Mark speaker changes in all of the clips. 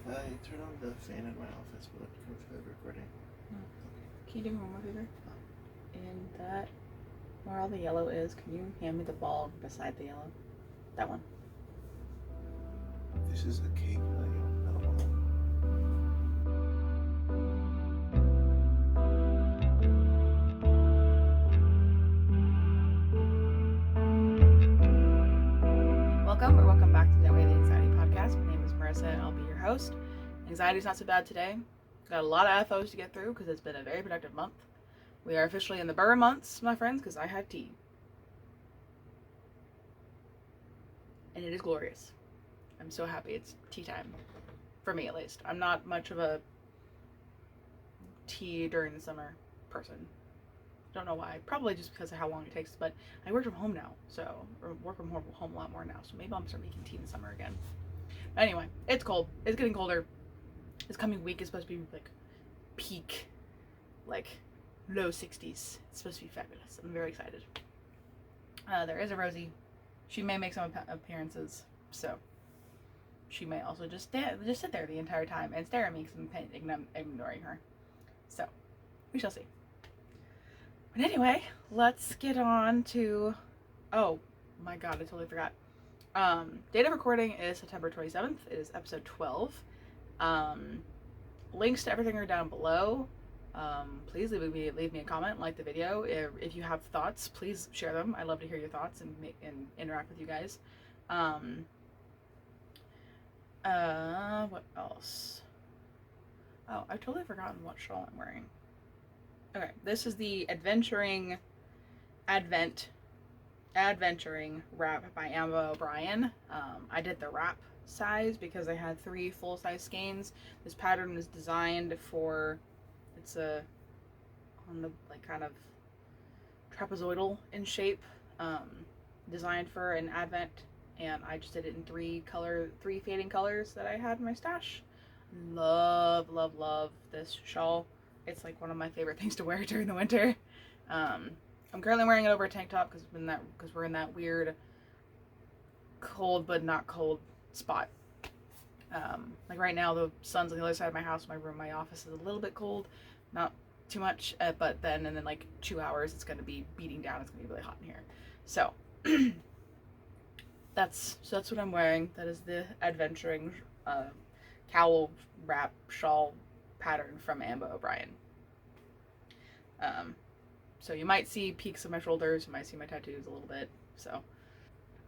Speaker 1: Turn on the fan in my office, but for the recording.
Speaker 2: Can you do me one more favor? And that, where all the yellow is, can you hand me the ball beside the yellow? That one.
Speaker 1: This is a cake. I don't want to.
Speaker 2: Welcome back to the Anxiety Podcast. My name is Marissa and I'll be your host. Anxiety's not so bad today. Got a lot of FOs to get through because it's been a very productive month. We are officially in the Burr months, my friends, because I had tea. And it is glorious. I'm so happy it's tea time. For me, at least. I'm not much of a tea during the summer person. Don't know why. Probably just because of how long it takes, but I work from home now, or work from home a lot more now, so maybe I'll start making tea in the summer again. But anyway, it's cold. It's getting colder. This coming week is supposed to be like peak, like low 60s. It's supposed to be fabulous. I'm very excited. There is a Rosie. She may make some appearances, so she may also just sit there the entire time and stare at me because I'm ignoring her. So we shall see. But anyway, let's get on to, oh my god, I totally forgot. Date of recording is September 27th. It is episode 12. Links to everything are down below. Please leave me a comment, like the video. If you have thoughts, please share them. I love to hear your thoughts and interact with you guys. What else? Oh, I've totally forgotten what shawl I'm wearing. Okay, this is the Adventuring wrap by Amber O'Brien. I did the wrap size because I had 3 full-size skeins. This pattern is designed for, it's on the like kind of trapezoidal in shape, designed for an advent, and I just did it in 3 fading colors that I had in my stash. Love this shawl. It's like one of my favorite things to wear during the winter. I'm currently wearing it over a tank top because we're in that weird cold but not cold spot. Like right now the sun's on the other side of my house. My office is a little bit cold, not too much, but then in like 2 hours it's going to be beating down. It's going to be really hot in here. So that's what I'm wearing. That is the Adventuring cowl wrap shawl pattern from Amber O'Brien. So you might see peaks of my shoulders, you might see my tattoos a little bit. So,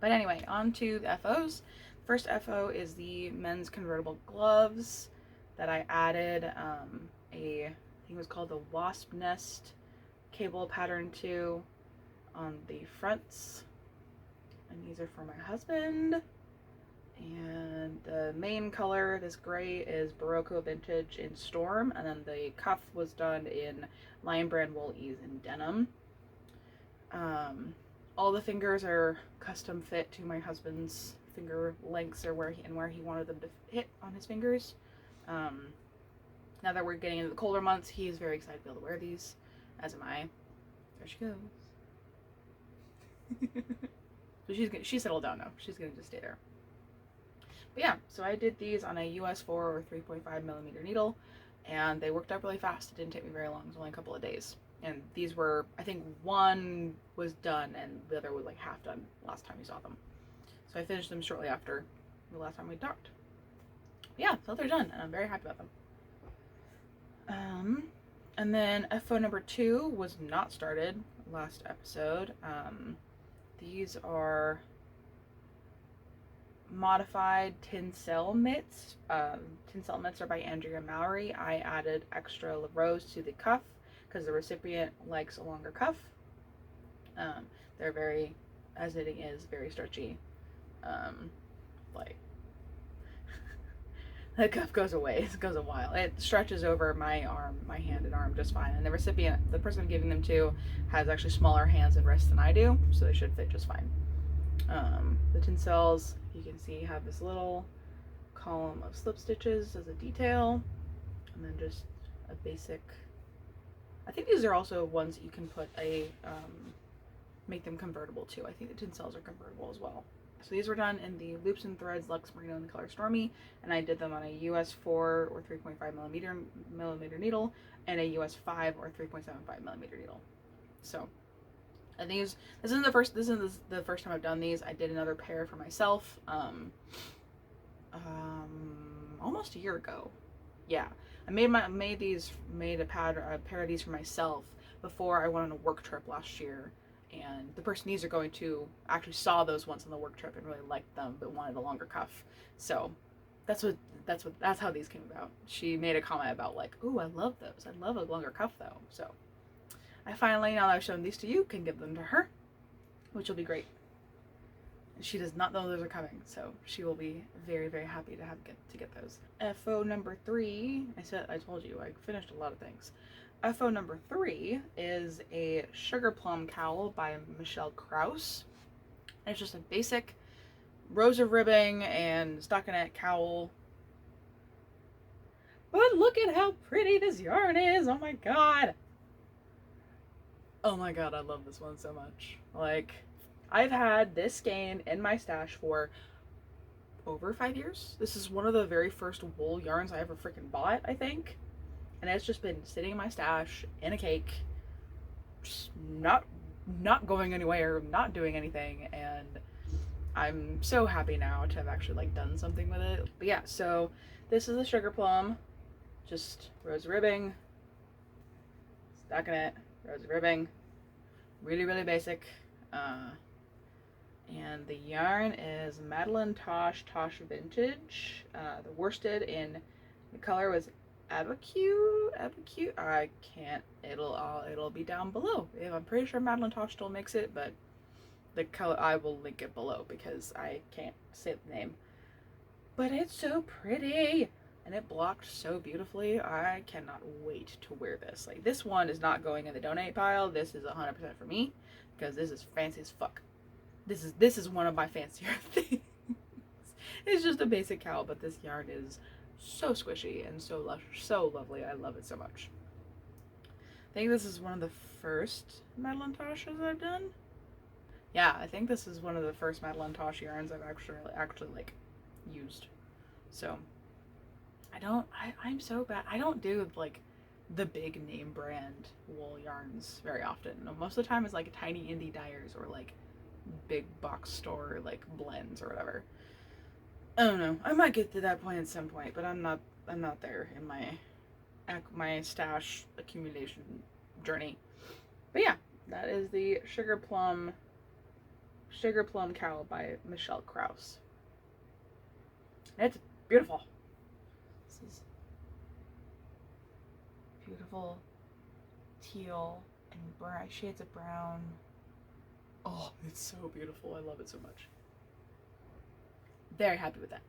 Speaker 2: but anyway, on to the FOs. First FO is the men's convertible gloves that I added I think it was called the Wasp Nest cable pattern to on the fronts, and these are for my husband. And the main color, this gray, is Berroco Vintage in Storm, and then the cuff was done in Lion Brand Wool Ease in Denim. All the fingers are custom fit to my husband's finger lengths, or where he wanted them to hit on his fingers. Now that we're getting into the colder months, he is very excited to be able to wear these, as am I. There she goes. So she's settled down now. She's gonna just stay there. But yeah, so I did these on a US 4 or 3.5 millimeter needle, and they worked up really fast. It didn't take me very long. It was only a couple of days. And these were, I think one was done and the other was like half done last time you saw them. So I finished them shortly after the last time we talked. But yeah, so they're done, and I'm very happy about them. And then FO number 2 was not started last episode. These are modified Tinsel mitts. Tinsel mitts are by Andrea and Mowry. I added extra rows to the cuff because the recipient likes a longer cuff. They're very, as knitting is, very stretchy. Like the cuff goes away. It goes a while. It stretches over my arm, my hand and arm just fine. And the recipient, the person I'm giving them to, has actually smaller hands and wrists than I do, so they should fit just fine. The Tinsels, you can see, have this little column of slip stitches as a detail, and then just a basic, I think these are also ones that you can put make them convertible too. I think the Tinsels are convertible as well. So these were done in the Loops and Threads Luxe Merino in the color Stormy, and I did them on a US 4 or 3.5 millimeter needle and a US 5 or 3.75 millimeter needle. So, and this isn't the first time I've done these. I did another pair for myself, almost a year ago. Yeah, I made a pair of these for myself before I went on a work trip last year. And the person these are going to actually saw those once on the work trip and really liked them, but wanted a longer cuff. So that's how these came about. She made a comment about like, "Ooh, I love those. I love a longer cuff though." So I finally, now that I've shown these to you, can give them to her, which will be great. And she does not know those are coming, so she will be very, very happy to get those. FO number 3. I told you I finished a lot of things. FO number 3 is a Sugar Plum Cowl by Krause. And it's just a basic rows of ribbing and stockinette cowl. But look at how pretty this yarn is! Oh my god! Oh my god, I love this one so much. Like, I've had this skein in my stash for over 5 years. This is one of the very first wool yarns I ever freaking bought, I think. And it's just been sitting in my stash in a cake, just not going anywhere, not doing anything, and I'm so happy now to have actually like done something with it. But yeah, so this is a Sugar Plum, just rose ribbing, stockinette, rose ribbing, really, really basic. And the yarn is Madelinetosh Tosh Vintage. The worsted in the color was Abiquiu. I can't. It'll be down below. I'm pretty sure Madelinetosh still makes it, but the color, I will link it below because I can't say the name. But it's so pretty, and it blocked so beautifully. I cannot wait to wear this. Like, this one is not going in the donate pile. This is 100% for me because this is fancy as fuck. This is one of my fancier things. It's just a basic cowl, but this yarn is so squishy and so lush, so lovely. I love it so much. I think this is one of the first Madelinetoshes I've done. Yeah, I think this is one of the first Madelinetosh yarns I've actually like used. So I'm so bad. I don't do like the big name brand wool yarns very often. Most of the time it's like tiny indie dyers or like big box store like blends or whatever. I don't know. I might get to that point at some point, but I'm not there in my stash accumulation journey. But yeah, that is the Sugar Plum Cowl by Krause. It's beautiful. This is beautiful teal and brown shades of brown. Oh, it's so beautiful. I love it so much. Very happy with that.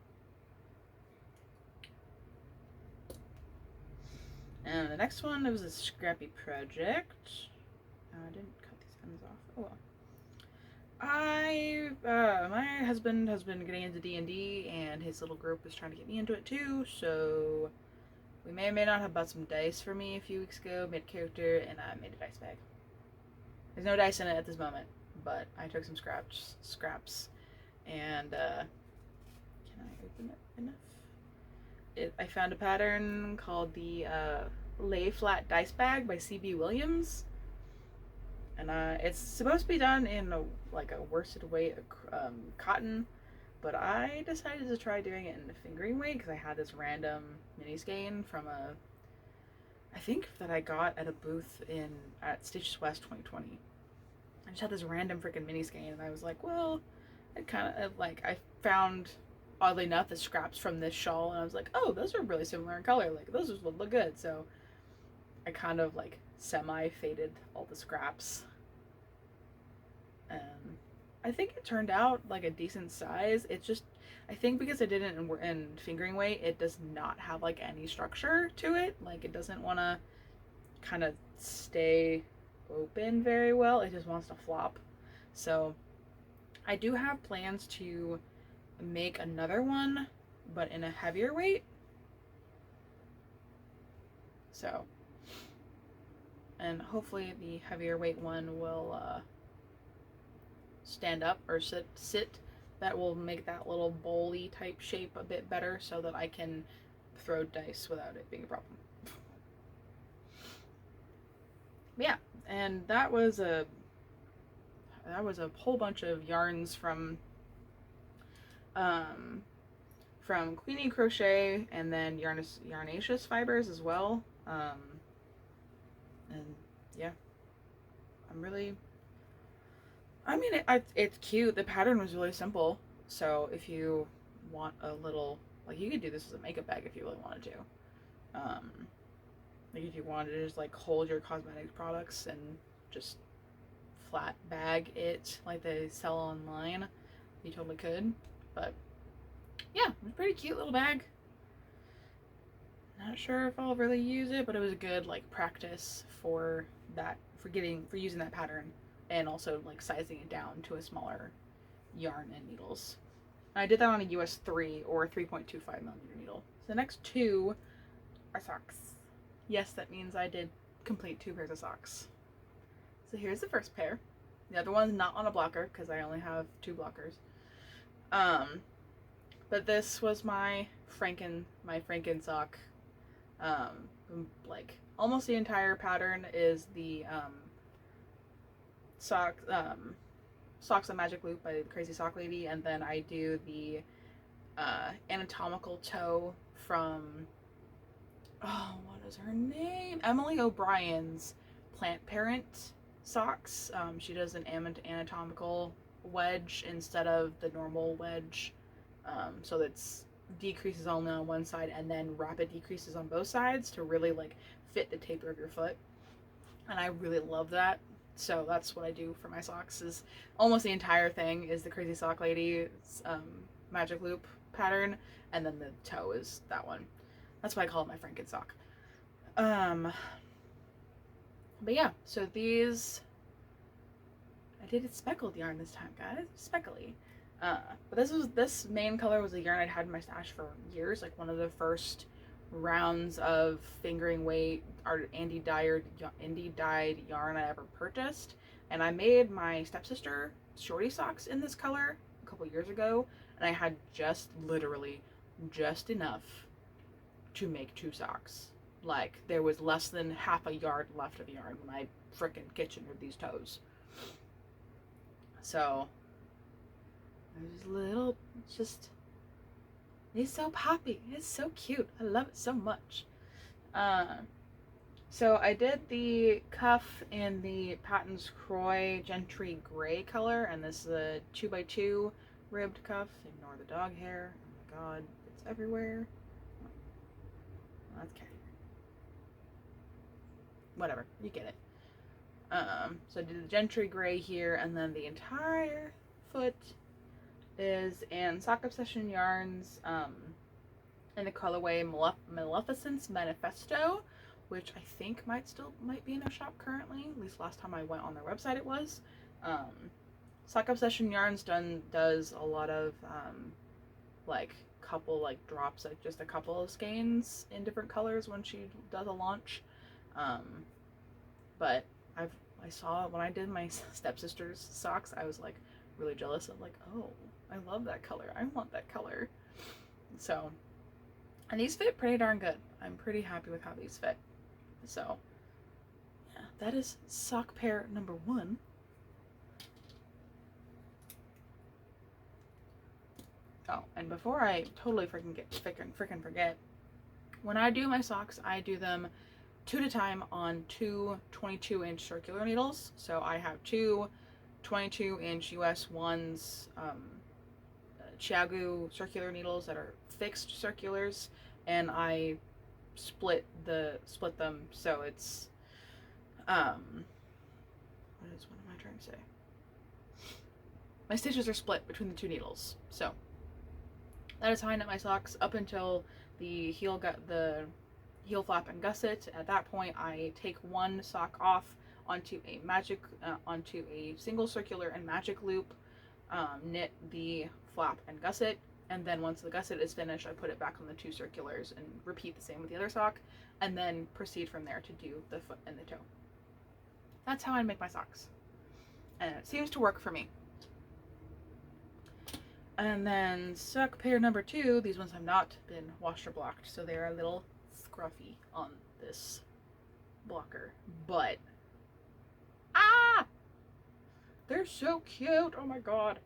Speaker 2: And the next one, it was a scrappy project. I didn't cut these ends off. Oh well. My husband has been getting into D&D, and his little group is trying to get me into it too, so we may or may not have bought some dice for me a few weeks ago, made a character, and I made a dice bag. There's no dice in it at this moment, but I took some scraps, and can I open it enough? I found a pattern called the Lay Flat Dice Bag by C.B. Williams, and it's supposed to be done in a worsted weight cotton, but I decided to try doing it in the fingering weight because I had this random mini skein from I think that I got at a booth at Stitches West 2020. I just had this random freaking mini skein, and I was like, well, I found, oddly enough, the scraps from this shawl, and I was like, oh, those are really similar in color, like those would look good. So I kind of like semi-faded all the scraps, and I think it turned out like a decent size. It's just, I think because I did it in fingering weight, it does not have like any structure to it. Like, it doesn't want to kind of stay open very well. It just wants to flop. So I do have plans to make another one, but in a heavier weight. So, and hopefully the heavier weight one will stand up or sit that will make that little bowly type shape a bit better so that I can throw dice without it being a problem. But yeah, and that was a whole bunch of yarns from Queenie Crochet, and then Yarnaceaous fibers as well. And yeah, it's cute. The pattern was really simple, so if you want a little, like, you could do this as a makeup bag if you really wanted to. Like, if you wanted to just like hold your cosmetic products and just flat bag it like they sell online, you totally could. But yeah, it was a pretty cute little bag. Not sure if I'll really use it, but it was a good like practice for using that pattern, and also like sizing it down to a smaller yarn and needles. And I did that on a US 3 or 3.25mm needle. So the next two are socks. Yes, that means I did complete 2 pairs of socks. So here's the first pair. The other one's not on a blocker because I only have 2 blockers. But this was my Franken sock. Like almost the entire pattern is the Socks on Magic Loop by the Crazy Sock Lady, and then I do the anatomical toe from, oh, what is her name? Emily O'Brien's Plant Parent socks. She does an anatomical wedge instead of the normal wedge, so that's decreases only on one side and then rapid decreases on both sides to really like fit the taper of your foot. And I really love that. So that's what I do for my socks. Is almost the entire thing is the Crazy Sock Lady's Magic Loop pattern, and then the toe is that one. That's why I call it my Franken sock. But yeah, so these, I did it speckled yarn this time, guys. Speckly. But this main color was a yarn I'd had in my stash for years, like one of the first rounds of fingering weight or indie dyed yarn I ever purchased. And I made my stepsister shorty socks in this color a couple years ago, and I had literally just enough to make 2 socks. Like, there was less than half a yard left of yarn when I frickin' kitchened these toes. So there's little, it's so poppy. It's so cute. I love it so much. So I did the cuff in the Patons Kroy Gentry gray color, and this is a 2x2 ribbed cuff. Ignore the dog hair. Oh my god, it's everywhere. That's cat hair. Whatever, you get it. So I did the Gentry gray here, and then the entire foot is in SockObsession yarns in the colorway Maleficent's Manifesto, which I think might be in their shop currently. At least last time I went on their website it was. SockObsession yarns does a lot of like couple like drops, like just a couple of skeins in different colors when she does a launch. But I saw when I did my stepsister's socks, I was like really jealous of like, oh, I love that color. I want that color. So, and these fit pretty darn good. I'm pretty happy with how these fit. So, yeah, that is sock pair number 1. Oh, and before I totally freaking forget, when I do my socks, I do them 2 at a time on 2 22-inch circular needles. So I have 2 22-inch US 1s Chiagu circular needles that are fixed circulars, and I split them so it's what am I trying to say? My stitches are split between the 2 needles. So that is how I knit my socks up until the heel flap and gusset. At that point, I take one sock off onto a single circular and magic loop, knit the flap and gusset, and then once the gusset is finished, I put it back on the 2 circulars and repeat the same with the other sock, and then proceed from there to do the foot and the toe. That's how I make my socks, and it seems to work for me. And then sock pair number 2, these ones have not been washer blocked, so they're a little scruffy on this blocker. But, they're so cute, oh my god.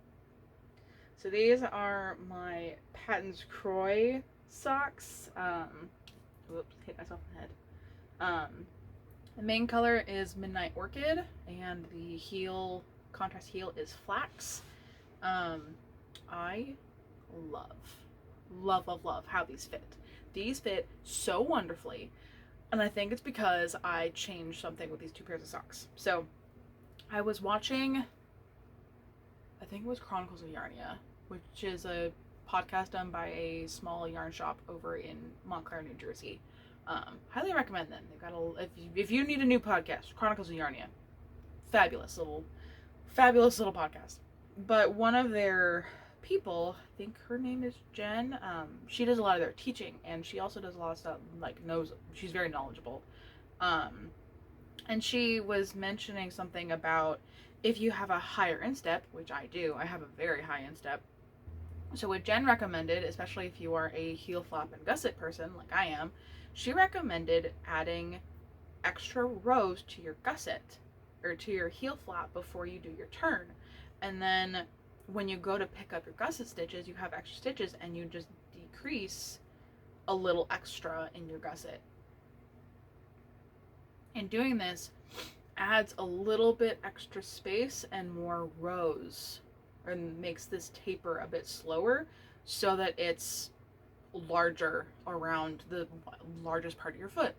Speaker 2: So these are my Patons Kroy socks. Whoops, hit myself in the head. The main color is Midnight Orchid, and the heel, contrast heel, is Flax. I love how these fit. These fit so wonderfully, and I think it's because I changed something with these 2 pairs of socks. So I was watching, I think it was Chronicles of Yarnaceaous, which is a podcast done by a small yarn shop over in Montclair, New Jersey. Highly recommend them. They've got if you need a new podcast, Chronicles of Yarnaceaous, fabulous little podcast. But one of their people, I think her name is Jen, she does a lot of their teaching, and she also does a lot of stuff, like, she's very knowledgeable. And she was mentioning something about if you have a higher instep, which I do, I have a very high instep. So what Jen recommended, especially if you are a heel flap and gusset person like I am, she recommended adding extra rows to your gusset or to your heel flap before you do your turn. And then when you go to pick up your gusset stitches, you have extra stitches and you just decrease a little extra in your gusset. And doing this adds a little bit extra space and more rows, and makes this taper a bit slower so that it's larger around the largest part of your foot,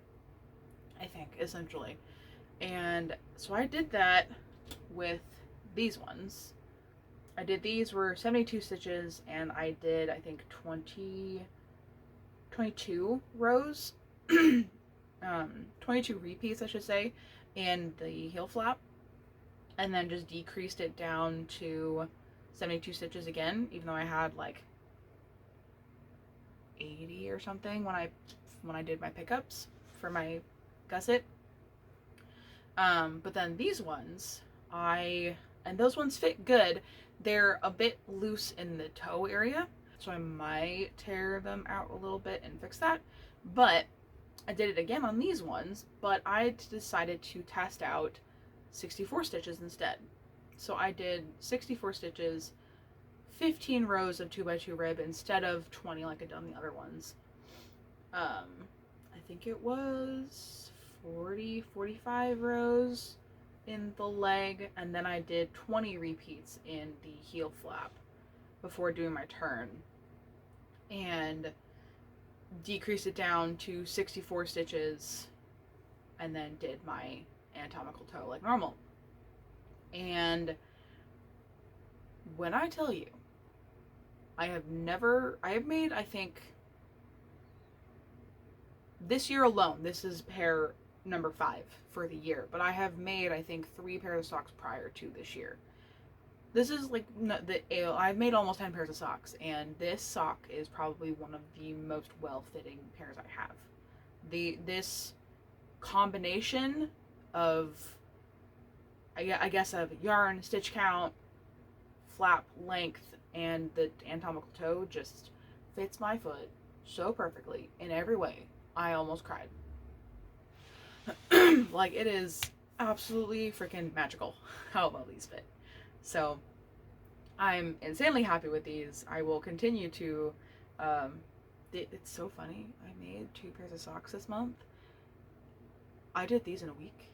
Speaker 2: I think, essentially. And so I did that with these ones. These were 72 stitches, and I did, I think, 22 rows, 22 repeats, I should say, in the heel flap, and then just decreased it down to 72 stitches again, even though I had like 80 or something when I did my pickups for my gusset. But then these ones, and those ones fit good. They're a bit loose in the toe area, so I might tear them out a little bit and fix that. But I did it again on these ones, but I decided to test out 64 stitches instead. So I did 64 stitches, 15 rows of 2x2 rib instead of 20 like I'd done the other ones. I think it was 45 rows in the leg, and then I did 20 repeats in the heel flap before doing my turn, and decreased it down to 64 stitches, and then did my anatomical toe like normal. And when I tell you, I have made, I think, this year alone, this is pair number 5 for the year, but I have made, I think, 3 pairs of socks prior to this year. This is like, I've made almost 10 pairs of socks, and this sock is probably one of the most well-fitting pairs I have. This combination of, I guess, of yarn, stitch count, flap length, and the anatomical toe just fits my foot so perfectly in every way. I almost cried. Like, it is absolutely freaking magical how well these fit. So I'm insanely happy with these. I will continue to, it's so funny. I made 2 pairs of socks this month. I did these in a week.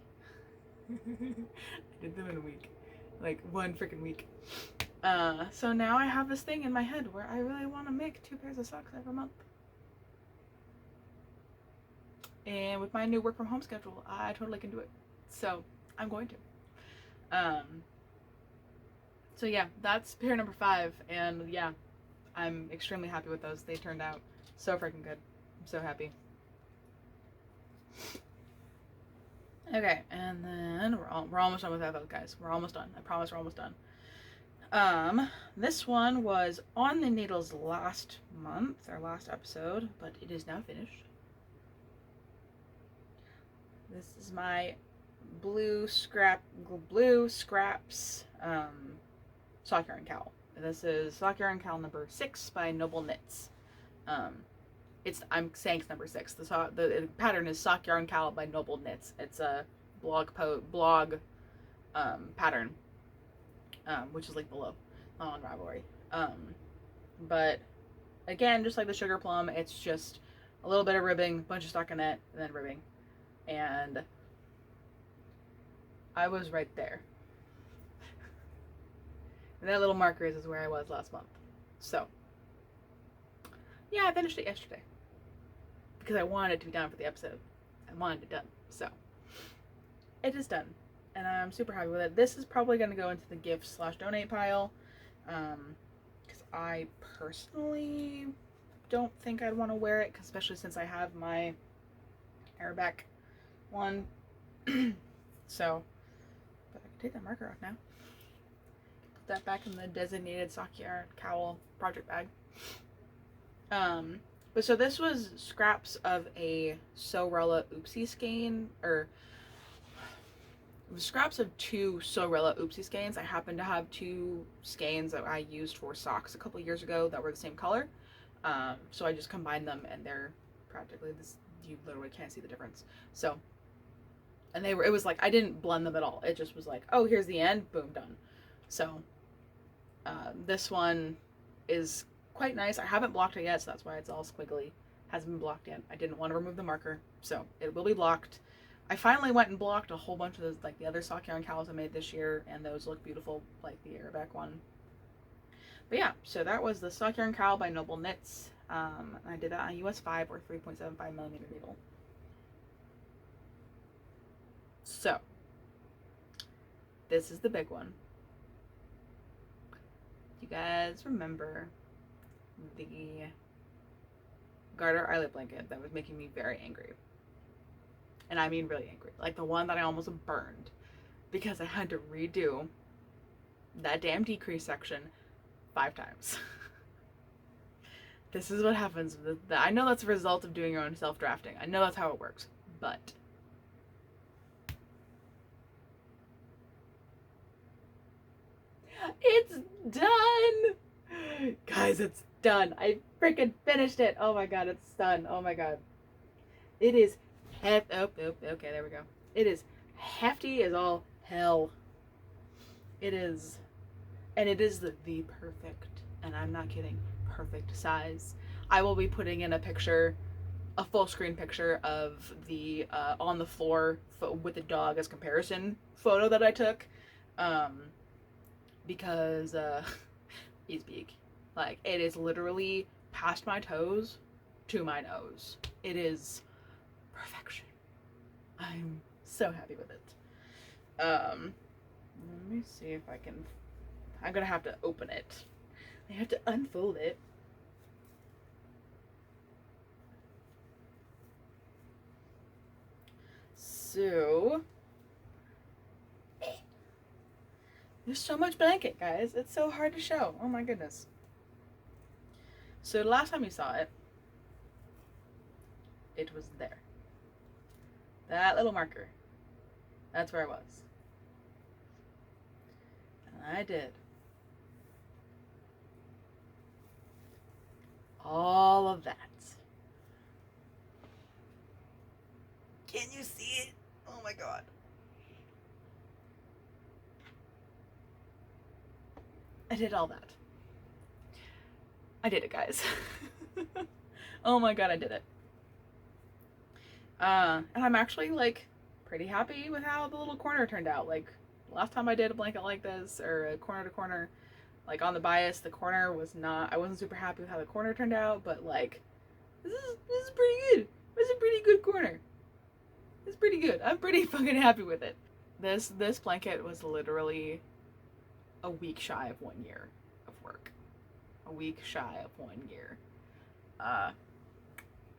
Speaker 2: I did them in a week. Like, one freaking week. So now I have this thing in my head where I really want to make 2 pairs of socks every month. And with my new work from home schedule, I totally can do it. So I'm going to. So yeah, that's pair number 5, and yeah, I'm extremely happy with those. They turned out so freaking good. I'm so happy. Okay, and then we're almost done with that though, guys. We're almost done. I promise we're almost done. This one was on the needles last month, our last episode, but it is now finished. This is my blue scraps sock yarn cowl. This is Sock Yarn Cowl number 6 by Noble Knits. I'm saying it's number 6. The pattern is Sock Yarn Cowl by Noble Knits. It's a blog pattern, which is linked below on Ravelry. But again, just like the Sugar Plum, it's just a little bit of ribbing, a bunch of stockinette, and then ribbing. And I was right there. And that little markers is where I was last month. So, yeah, I finished it yesterday. Because I wanted it to be done for the episode. I wanted it done. So, it is done. And I'm super happy with it. This is probably going to go into the gift/donate pile. Because I personally don't think I'd want to wear it. Especially since I have my Arabic one. So, but I can take that marker off now. Put that back in the designated Sock Yarn Cowl project bag. But so this was scraps of a Sorella Oopsie skein, or it was scraps of 2 Sorella Oopsie skeins. I happen to have 2 skeins that I used for socks a couple years ago that were the same color. So I just combined them, and they're practically this. You literally can't see the difference. So, and it was like, I didn't blend them at all. It just was like, oh, here's the end, boom, done. So, this one is quite nice. I haven't blocked it yet, so that's why it's all squiggly. Hasn't been blocked yet. I didn't want to remove the marker, so it will be blocked. I finally went and blocked a whole bunch of those, like the other Sock Yarn Cowls I made this year, and those look beautiful, like the Arabic one. But yeah, so that was the Sock Yarn Cowl by Noble Knits. I did that on US 5 or 3.75 millimeter needle. So, this is the big one. You guys remember the garter eyelet blanket that was making me very angry? And I mean really angry. Like the one that I almost burned because I had to redo that damn decrease section 5 times. This is what happens. I know that's a result of doing your own self-drafting. I know that's how it works. But it's done! Guys, it's done. I freaking finished it. Oh my god, it's done. Oh my god. It is okay, there we go. It is hefty as all hell. It is. And it is the perfect, and I'm not kidding, perfect size. I will be putting in a picture, a full screen picture of the on the floor with the dog as comparison photo that I took. Because he's big. Like, it is literally past my toes to my nose. It is perfection. I'm so happy with it. Let me see if I can. I'm gonna have to open it. I have to unfold it. So, there's so much blanket, guys. It's so hard to show. Oh my goodness. So the last time you saw it, it was there. That little marker. That's where I was. And I did all of that. Can you see it? Oh my god. I did all that. I did it, guys. Oh my god, I did it. And I'm actually, like, pretty happy with how the little corner turned out. Like, last time I did a blanket like this, or a corner to corner, like on the bias, the corner was not, I wasn't super happy with how the corner turned out, but like, this is pretty good. This is a pretty good corner. It's pretty good. I'm pretty fucking happy with it. This blanket was literally a week shy of 1 year of work. A week shy of 1 year. Now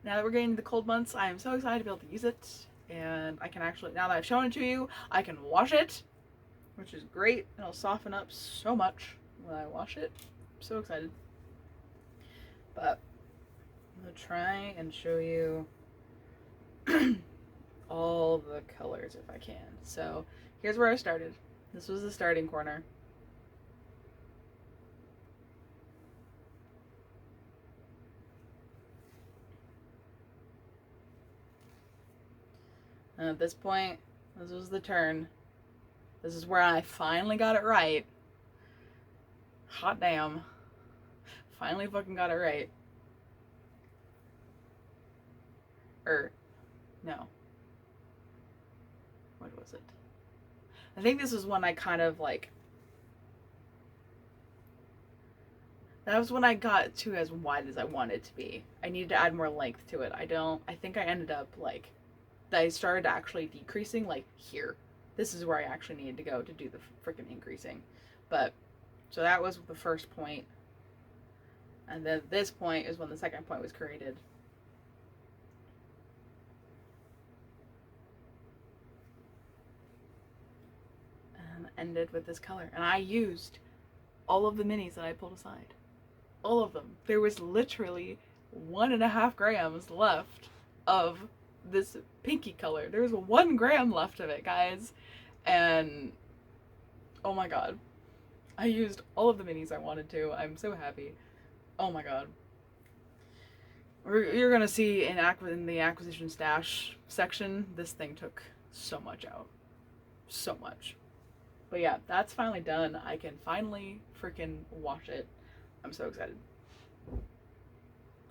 Speaker 2: that we're getting into the cold months, I am so excited to be able to use it. And I can actually, now that I've shown it to you, I can wash it, which is great. It'll soften up so much when I wash it. I'm so excited. But I'm going to try and show you all the colors if I can. So here's where I started. This was the starting corner. And at this point, this was the turn. This is where I finally got it right. Hot damn. Finally fucking got it right. No. What was it? I think this is when I kind of like... That was when I got to as wide as I wanted it to be. I needed to add more length to it. I think I ended up like... I started actually decreasing like here. This is where I actually needed to go to do the freaking increasing. But, so that was the first point. And then this point is when the second point was created. And ended with this color. And I used all of the minis that I pulled aside. All of them. There was literally 1.5 grams left of this pinky color. There was 1 gram left of it, guys. And oh my god. I used all of the minis I wanted to. I'm so happy. Oh my god. You're gonna see in the acquisition stash section, this thing took so much out. So much. But yeah, that's finally done. I can finally freaking wash it. I'm so excited.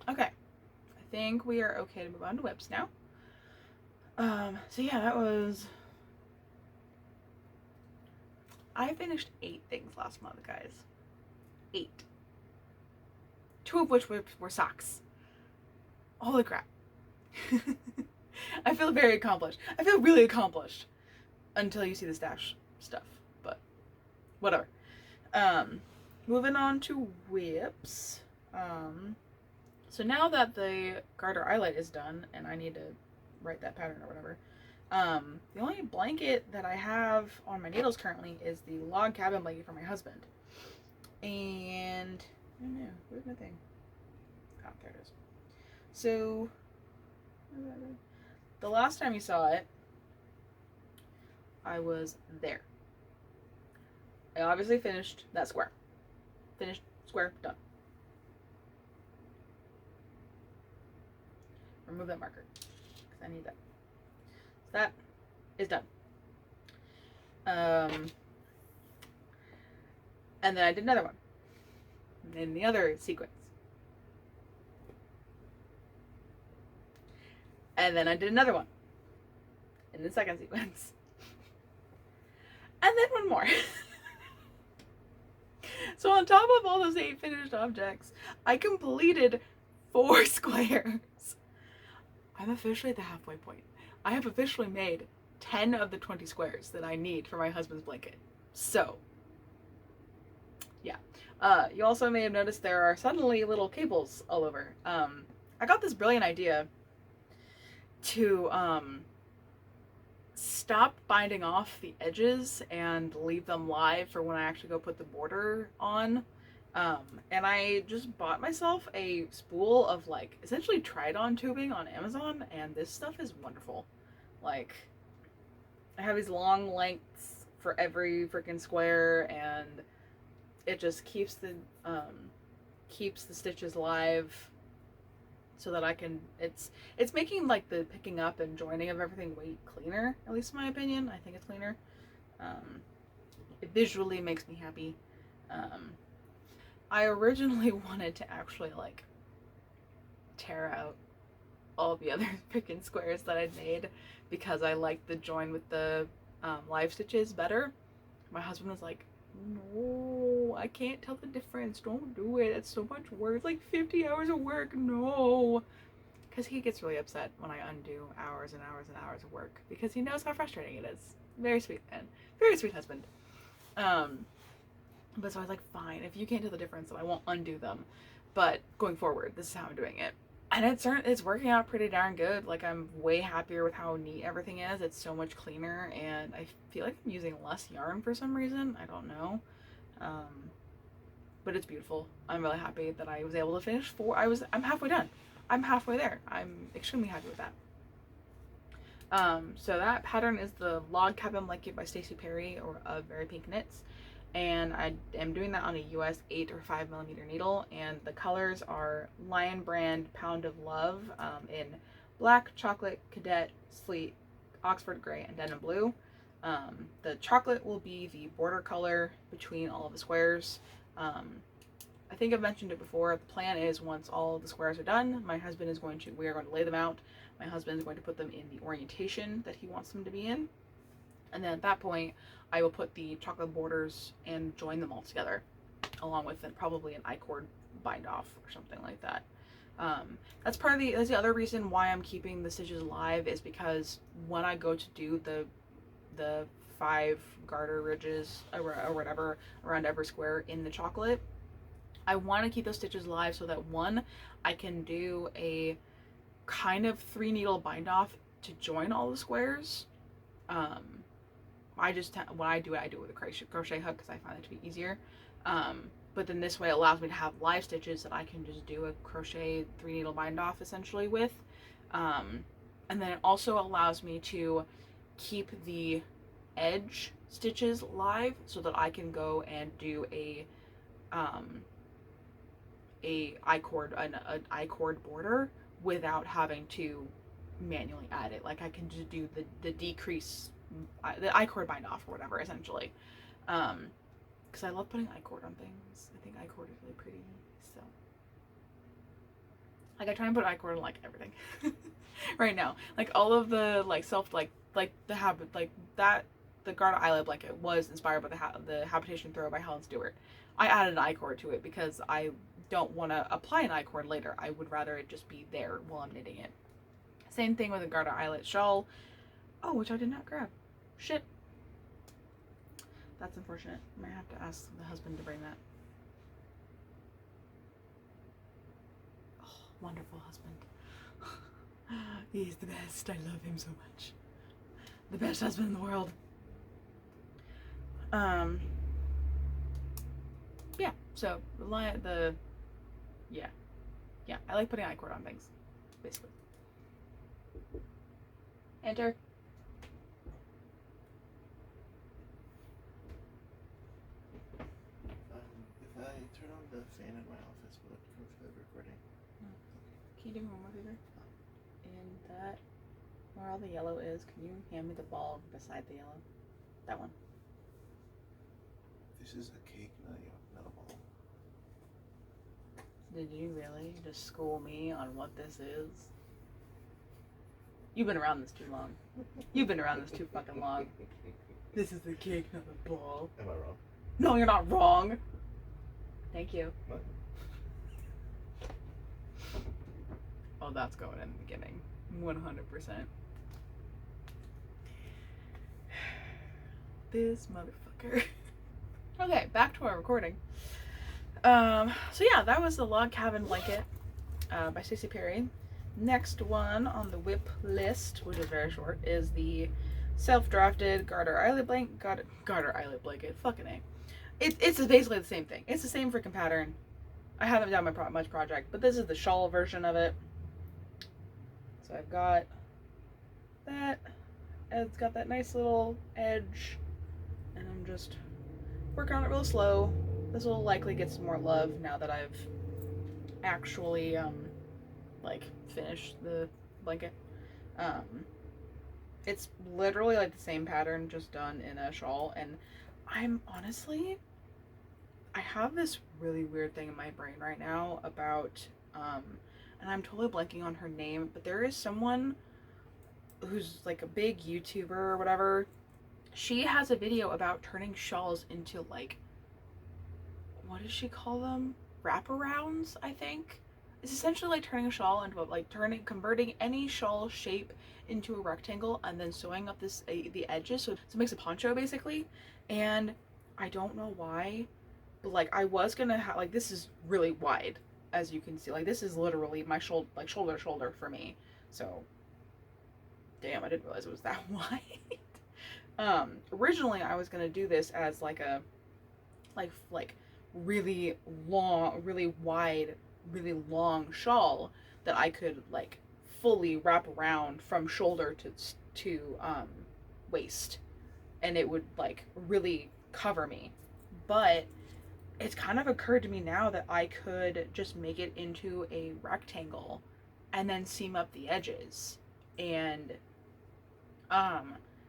Speaker 2: Okay. I think we are okay to move on to whips now. So yeah, that was... I finished 8 things last month, guys. 8. 2 of which were socks. Holy crap. I feel very accomplished. I feel really accomplished. Until you see the stash stuff. But, whatever. Moving on to whips. So now that the garter eyelet is done, and I need to write that pattern or whatever, the only blanket that I have on my needles currently is the log cabin blanket for my husband. And I don't know, where's my thing? Oh, there it is. So the last time you saw it, I was there. I obviously finished that square. Finished square, done. Remove that marker because I need that. So that is done. And then I did another one in the other sequence. And then I did another one in the second sequence. And then one more. So on top of all those 8 finished objects, I completed 4 squares. I'm officially at the halfway point. I have officially made 10 of the 20 squares that I need for my husband's blanket. So, yeah. You also may have noticed there are suddenly little cables all over. I got this brilliant idea to stop binding off the edges and leave them live for when I actually go put the border on. And I just bought myself a spool of like essentially tried-on tubing on Amazon, and this stuff is wonderful. Like, I have these long lengths for every freaking square, and it just keeps the stitches live so that I can, it's making like the picking up and joining of everything way cleaner, at least in my opinion. I think it's cleaner. It visually makes me happy. I originally wanted to actually like tear out all the other freaking squares that I'd made because I liked the join with the live stitches better. My husband was like, no, I can't tell the difference. Don't do it. It's so much work. It's like 50 hours of work. No. Because he gets really upset when I undo hours and hours and hours of work because he knows how frustrating it is. Very sweet man. Very sweet husband. But so I was like, fine, if you can't tell the difference, then I won't undo them. But going forward, this is how I'm doing it. And it's working out pretty darn good. Like, I'm way happier with how neat everything is. It's so much cleaner, and I feel like I'm using less yarn for some reason. I don't know. But it's beautiful. I'm really happy that I was able to finish 4. I'm halfway done. I'm halfway there. I'm extremely happy with that. So that pattern is the Log Cabin Blanket by Stacey Perry, or Very Pink Knits. And I am doing that on a US 8 or 5mm needle, and the colors are Lion Brand Pound of Love in Black, Chocolate, Cadet, Sleek, Oxford Gray, and Denim Blue. The chocolate will be the border color between all of the squares. I think I've mentioned it before. The plan is once all the squares are done, we are going to lay them out. My husband is going to put them in the orientation that he wants them to be in. And then at that point, I will put the chocolate borders and join them all together, along with probably an I-cord bind off or something like that. That's the other reason why I'm keeping the stitches alive, is because when I go to do the 5 garter ridges or whatever around every square in the chocolate, I want to keep those stitches alive so that one, I can do a kind of 3 needle bind off to join all the squares. When I do it with a crochet hook because I find it to be easier. But then this way it allows me to have live stitches that I can just do a crochet 3 needle bind off essentially with. And then it also allows me to keep the edge stitches live so that I can go and do an I-cord border without having to manually add it. Like I can just do the decrease, the I-cord bind off or whatever essentially. Because I love putting I-cord on things. I think I-cord is really pretty. So like I try and put I-cord on like everything right now. Like all of the the habit the garter eyelet blanket was inspired by the Habitation Throw by Helen Stewart. I added an I-cord to it because I don't want to apply an I-cord later. I would rather it just be there while I'm knitting it. Same thing with a garter eyelet shawl. Oh, which I did not grab. Shit. That's unfortunate. I might have to ask the husband to bring that. Oh, wonderful husband. He's the best. I love him so much. The best husband in the world. Yeah, so yeah, I like putting I-cord on things, basically. Enter.
Speaker 1: If I turn on the fan in my office, will it go for the recording?
Speaker 2: Can you do me one more favor? In that, where all the yellow is, can you hand me the ball beside the yellow? That one.
Speaker 1: This is a cake, not a ball.
Speaker 2: Did you really just school me on what this is? You've been around this too long. You've been around this too fucking long. This is the cake, not the ball.
Speaker 1: Am I wrong?
Speaker 2: No, you're not wrong. Thank you.
Speaker 1: What?
Speaker 2: Oh, that's going in the beginning. 100%. This motherfucker. Okay, back to our recording. So yeah, that was the Log Cabin Blanket by Stacey Perry. Next one on the WIP list, which is very short, is the self-drafted Garter Eyelet Blanket. Garter Eyelet Blanket. Fucking A. It's basically the same thing. It's the same freaking pattern. I haven't done much project, but this is the shawl version of it. So I've got that. It's got that nice little edge, and I'm just working on it real slow. This will likely get some more love now that I've actually like finished the blanket. It's literally like the same pattern just done in a shawl, and I'm honestly, I have this really weird thing in my brain right now about and I'm totally blanking on her name, but there is someone who's like a big YouTuber or whatever. She has a video about turning shawls into like, what does she call them? Wraparounds, I think. It's essentially like turning a shawl into converting any shawl shape into a rectangle and then sewing up the edges so it makes a poncho basically. And I don't know why, but like I was gonna have, like, this is really wide, as you can see. Like this is literally my shoulder, like shoulder to shoulder for me. So damn, I didn't realize it was that wide. Originally I was gonna do this as like a like really long, really wide, really long shawl that I could like fully wrap around from shoulder to waist, and it would like really cover me. But it's kind of occurred to me now that I could just make it into a rectangle and then seam up the edges, and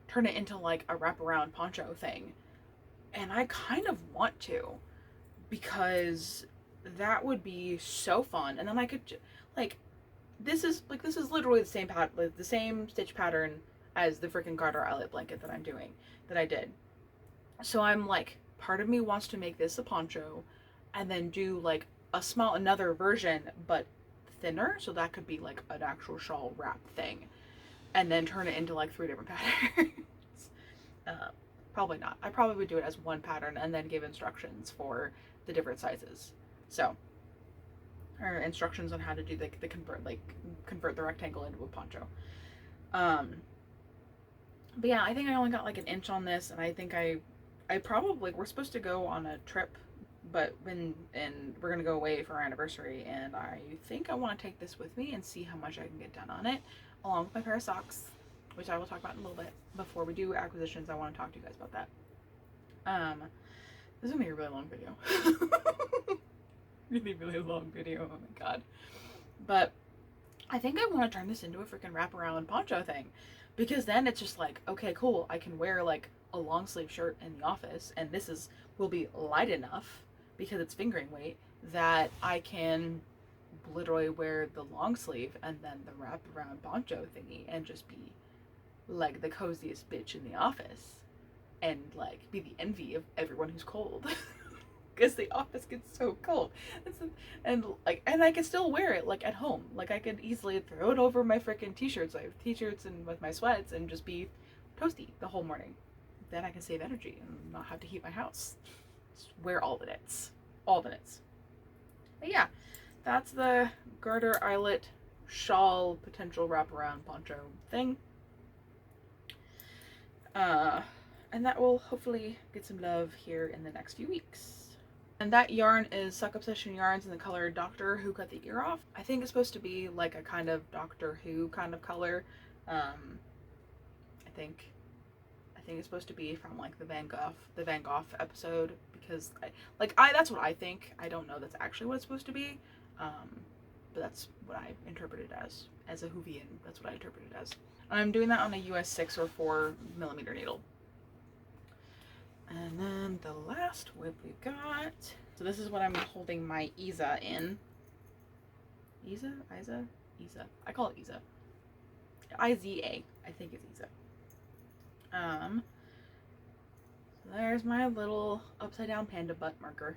Speaker 2: turn it into like a wraparound poncho thing. And I kind of want to, because that would be so fun. And then I could like, this is literally the same like the same stitch pattern as the freaking garter eyelet blanket that I did. So I'm like, part of me wants to make this a poncho and then do like another version but thinner, so that could be like an actual shawl wrap thing, and then turn it into like 3 different patterns. Probably not. I probably would do it as one pattern and then give instructions for the different sizes. So, or instructions on how to do the convert the rectangle into a poncho. But yeah, I think I only got like an inch on this, and I think I probably, we're supposed to go on a trip, but and we're gonna go away for our anniversary, and I think I want to take this with me and see how much I can get done on it, along with my pair of socks, which I will talk about in a little bit. Before we do acquisitions, I want to talk to you guys about that. This is gonna be a really long video. Really long video. Oh my god. But I think I want to turn this into a freaking wraparound poncho thing, because then it's just like, okay, cool, I can wear like a long sleeve shirt in the office, and this will be light enough because it's fingering weight that I can literally wear the long sleeve and then the wraparound poncho thingy and just be like the coziest bitch in the office and like be the envy of everyone who's cold. Because the office gets so cold, and I can still wear it like at home. Like I could easily throw it over my freaking t-shirts. I have t-shirts and with my sweats and just be toasty the whole morning. Then I can save energy and not have to heat my house. Just wear all the knits, But yeah, that's the garter eyelet shawl potential wraparound poncho thing. And that will hopefully get some love here in the next few weeks. And that yarn is SockObsession yarns in the color Doctor Who Cut the Ear Off. I think it's supposed to be like a kind of Doctor Who kind of color. I think it's supposed to be from like the Van Gogh episode, because that's what I think. I don't know that's actually what it's supposed to be. But that's what I interpreted as a Whovian. That's what I interpreted as. I'm doing that on a US 6 or 4 millimeter needle. And then the last whip we got. So this is what I'm holding my Isa in. Isa? I call it Isa. IZA. I think it's Isa. So there's my little upside down panda butt marker.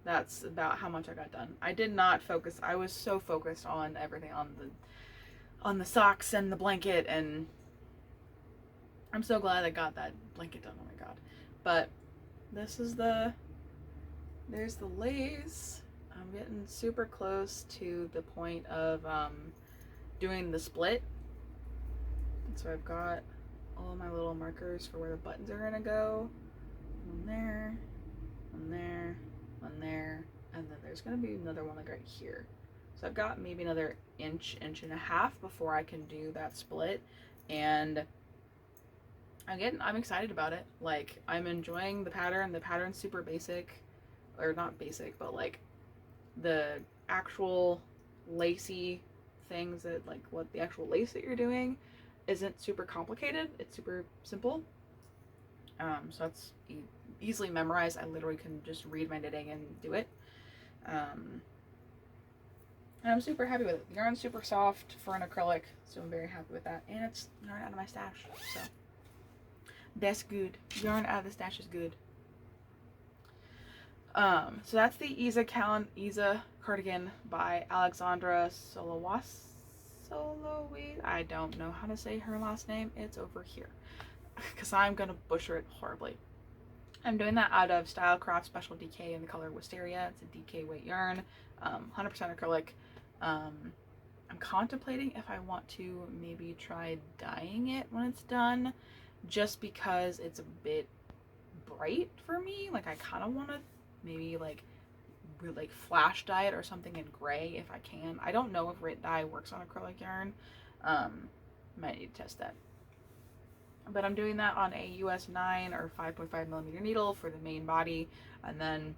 Speaker 2: That's about how much I got done. I did not focus. I was so focused on everything, on the socks and the blanket, and I'm so glad I got that blanket done. Oh my god. But this is there's the lace. I'm getting super close to the point of doing the split. And so I've got all of my little markers for where the buttons are gonna go. One there, one there, one there, and then there's gonna be another one like right here. So I've got maybe another inch and a half before I can do that split, and I'm excited about it. Like, I'm enjoying the pattern. The pattern's super basic, or not basic, but like the actual lacy things that, like, what the actual lace that you're doing isn't super complicated. It's super simple. So that's easily memorized. I literally can just read my knitting and do it. And I'm super happy with it. The yarn's super soft for an acrylic, so I'm very happy with that. And it's yarn out of my stash, so that's good. Yarn out of the stash is good. So that's the Isa cardigan by Alexandra Solowas. I don't know how to say her last name. It's over here, because I'm gonna butcher it horribly. I'm doing that out of Stylecraft Special DK in the color Wisteria. It's a DK weight yarn, 100% acrylic. I'm contemplating if I want to maybe try dyeing it when it's done, just because it's a bit bright for me. Like, I kind of want to maybe like flash dye it or something in gray if I can. I don't know if Rit dye works on acrylic yarn. Might need to test that. But I'm doing that on a US 9 or 5.5 millimeter needle for the main body, and then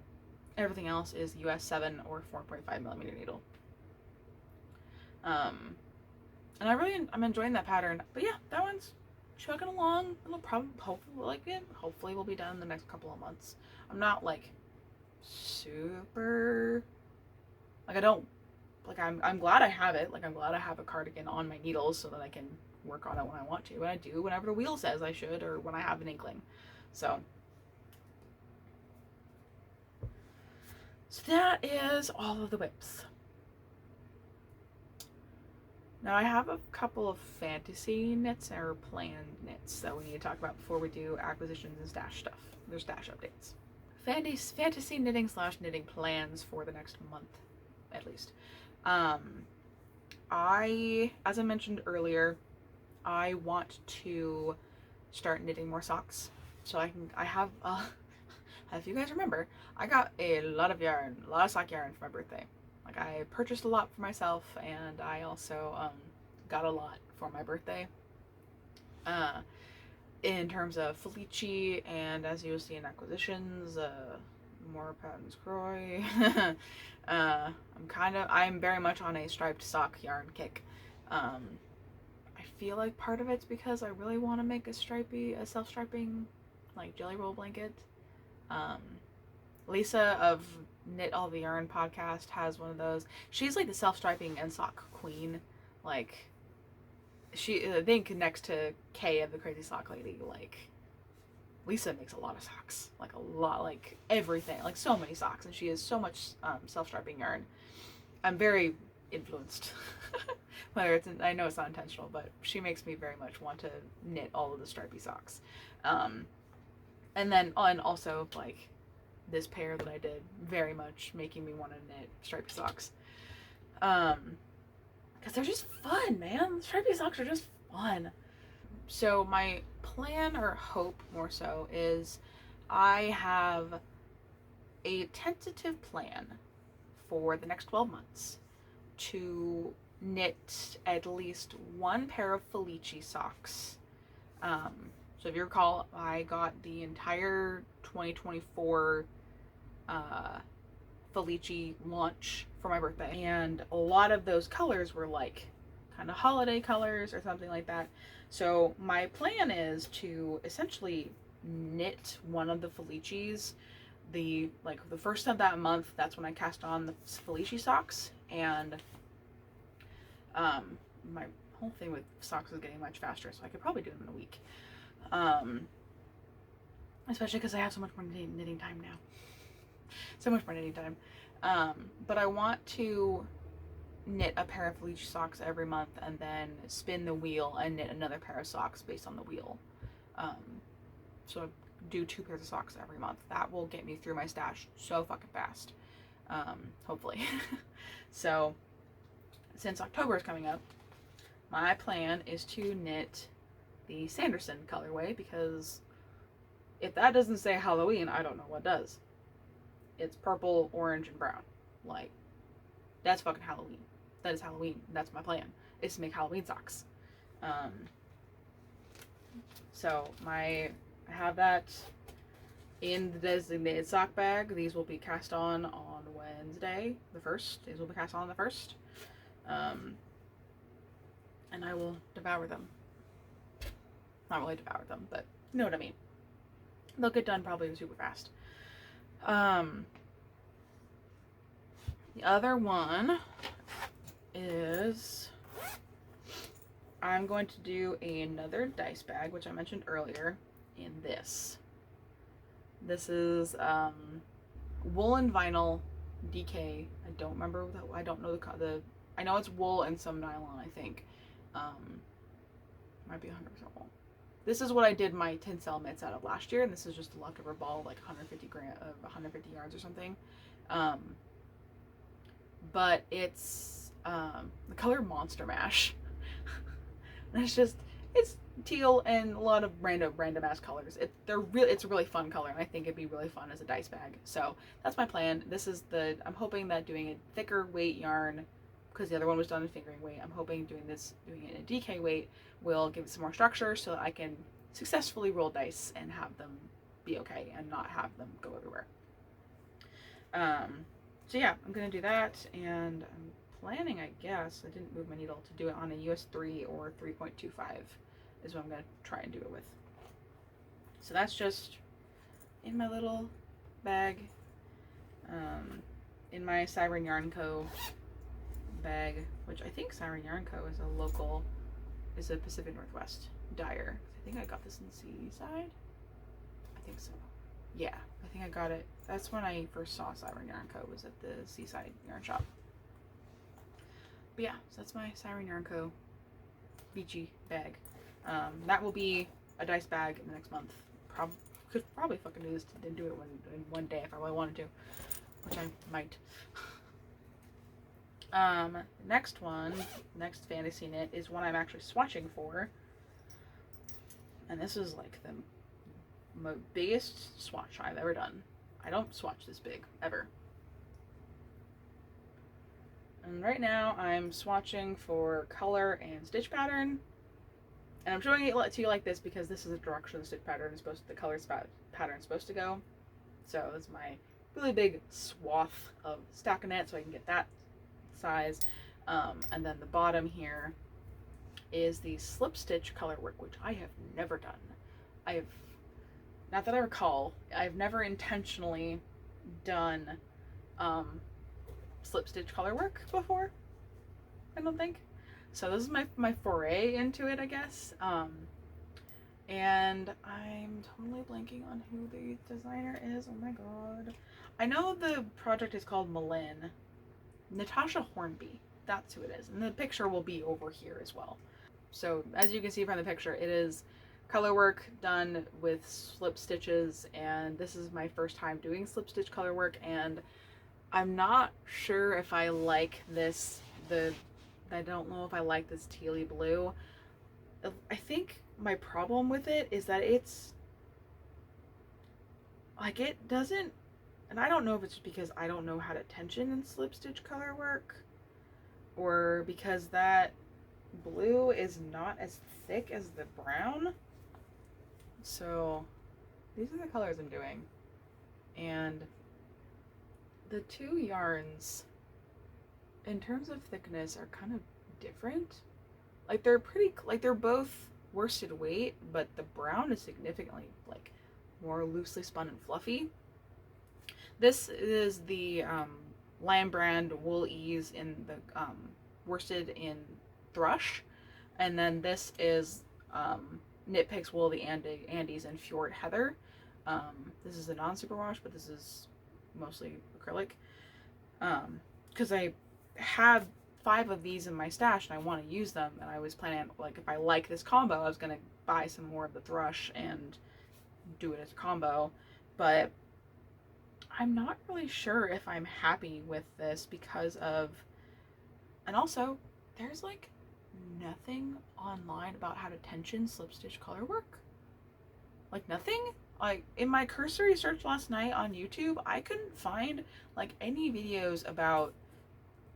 Speaker 2: everything else is US 7 or 4.5 millimeter needle. And I'm enjoying that pattern. But yeah, that one's chugging along. It'll probably, hopefully will be done in the next couple of months. I'm not like super, like I don't, like I'm glad I have it. Like I'm glad I have a cardigan on my needles so that I can work on it when I want to. And I do whenever the wheel says I should, or when I have an inkling. So that is all of the whips. Now I have a couple of fantasy knits or planned knits that we need to talk about before we do acquisitions and stash stuff. There's stash updates. Fantasy knitting / knitting plans for the next month, at least. As I mentioned earlier, I want to start knitting more socks. So I have, if you guys remember, I got a lot of sock yarn for my birthday. Like I purchased a lot for myself, and I also got a lot for my birthday. In terms of Felici, and as you'll see in acquisitions, more Patons Kroy. I'm very much on a striped sock yarn kick. I feel like part of it's because I really want to make a self-striping like jelly roll blanket. Lisa of Knit All the Yarn podcast has one of those. She's like the self-striping and sock queen. Like I think next to Kay of the Crazy Sock Lady, like Lisa makes a lot of socks, like a lot, like everything, like so many socks, and she has so much self-striping yarn. I'm very influenced. Whether I know it's not intentional, but she makes me very much want to knit all of the stripy socks. And also like this pair that I did, very much making me want to knit stripy socks. Because they're just fun, man. Stripy socks are just fun. So my plan, or hope more so, is I have a tentative plan for the next 12 months to knit at least one pair of Felici socks. So if you recall, I got the entire 2024 Felici launch for my birthday, and a lot of those colors were like kind of holiday colors or something like that. So my plan is to essentially knit one of the Felicis the first of that month. That's when I cast on the Felici socks, and my whole thing with socks is getting much faster, so I could probably do them in a week. Especially because I have so much more knitting time now. So much more knitting time. But I want to knit a pair of Felici socks every month, and then spin the wheel and knit another pair of socks based on the wheel. So do 2 pairs of socks every month. That will get me through my stash so fucking fast. Hopefully. So since October is coming up, my plan is to knit the Sanderson colorway, because if that doesn't say Halloween, I don't know what does. It's purple, orange, and brown. Like, that's fucking Halloween. That is Halloween. That's my plan, is to make Halloween socks. So I have that in the designated sock bag. These will be cast on Wednesday, the 1st. These will be cast on the 1st. And I will devour them. Not really devour them, but you know what I mean. They'll get done probably super fast. The other one is I'm going to do another dice bag, which I mentioned earlier, in this. This is woolen vinyl DK. I don't remember I don't know the I know it's wool and some nylon, I think. Might be 100% wool. This is what I did my Tinsel mitts out of last year, and this is just a leftover ball, like 150 yards or something. But it's the color Monster Mash. And it's teal and a lot of random ass colors. It's a really fun color, and I think it'd be really fun as a dice bag. So that's my plan. I'm hoping that doing a thicker weight yarn, because the other one was done in fingering weight, I'm hoping doing it in a DK weight will give it some more structure so that I can successfully roll dice and have them be okay and not have them go everywhere. So yeah, I'm gonna do that, and I'm planning, I guess, I didn't move my needle, to do it on a US 3 or 3.25 is what I'm going to try and do it with. So that's just in my little bag, in my Siren Yarn Co. bag, which I think Siren Yarn Co. is a Pacific Northwest dyer. I think I got this in Seaside. I think so. Yeah, I think I got it. That's when I first saw Siren Yarn Co. was at the Seaside Yarn Shop. But yeah, so that's my Siren Yarn Co. beachy bag. That will be a dice bag in the next month. Could probably fucking do this and do it in one day if I really wanted to, which I might. Next fantasy knit is one I'm actually swatching for, and this is like the biggest swatch I've ever done. I don't swatch this big ever. And right now I'm swatching for color and stitch pattern. And I'm showing it to you like this because this is the direction the stitch pattern is the color pattern is supposed to go. So this is my really big swath of stackinette, so I can get that size. And then the bottom here is the slip stitch color work, which I have never done. Not that I recall, I've never intentionally done slip stitch color work before, I don't think. So this is my foray into it, I guess. And I'm totally blanking on who the designer is. Oh my god. I know the project is called Natasha Hornby. That's who it is. And the picture will be over here as well. So as you can see from the picture, it is color work done with slip stitches, and this is my first time doing slip stitch color work, and I'm not sure if I like this. I don't know if I like this tealy blue. I think my problem with it is that it's like, it doesn't, and I don't know if it's because I don't know how to tension and slip stitch color work, or because that blue is not as thick as the brown. So these are the colors I'm doing, and the two yarns in terms of thickness are kind of different. Like they're both worsted weight, but the brown is significantly like more loosely spun and fluffy. This is the Lamb brand Wool Ease in the worsted in Thrush, and then this is Knit Picks Wool the Andes and Fjord Heather. This is a non-superwash, but this is mostly acrylic. Because I have 5 of these in my stash and I want to use them, and I was planning, like, if I like this combo, I was gonna buy some more of the Thrush and do it as a combo, but I'm not really sure if I'm happy with this because of, and also there's like nothing online about how to tension slip stitch color work. Like nothing. Like in my cursory search last night on YouTube, I couldn't find like any videos about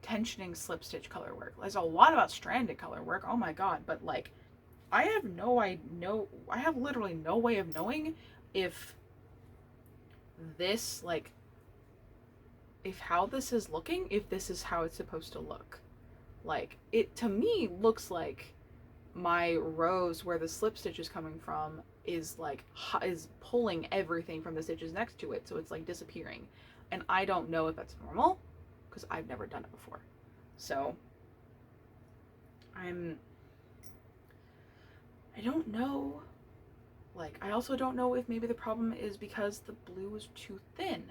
Speaker 2: tensioning slip stitch color work. There's a lot about stranded color work, oh my god, but like I have literally no way of knowing if this, like, if how this is looking, if this is how it's supposed to look. Like, it to me looks like my rows where the slip stitch is coming from is like is pulling everything from the stitches next to it, so it's like disappearing, and I don't know if that's normal because I've never done it before. So I don't know. Like, I also don't know if maybe the problem is because the blue is too thin.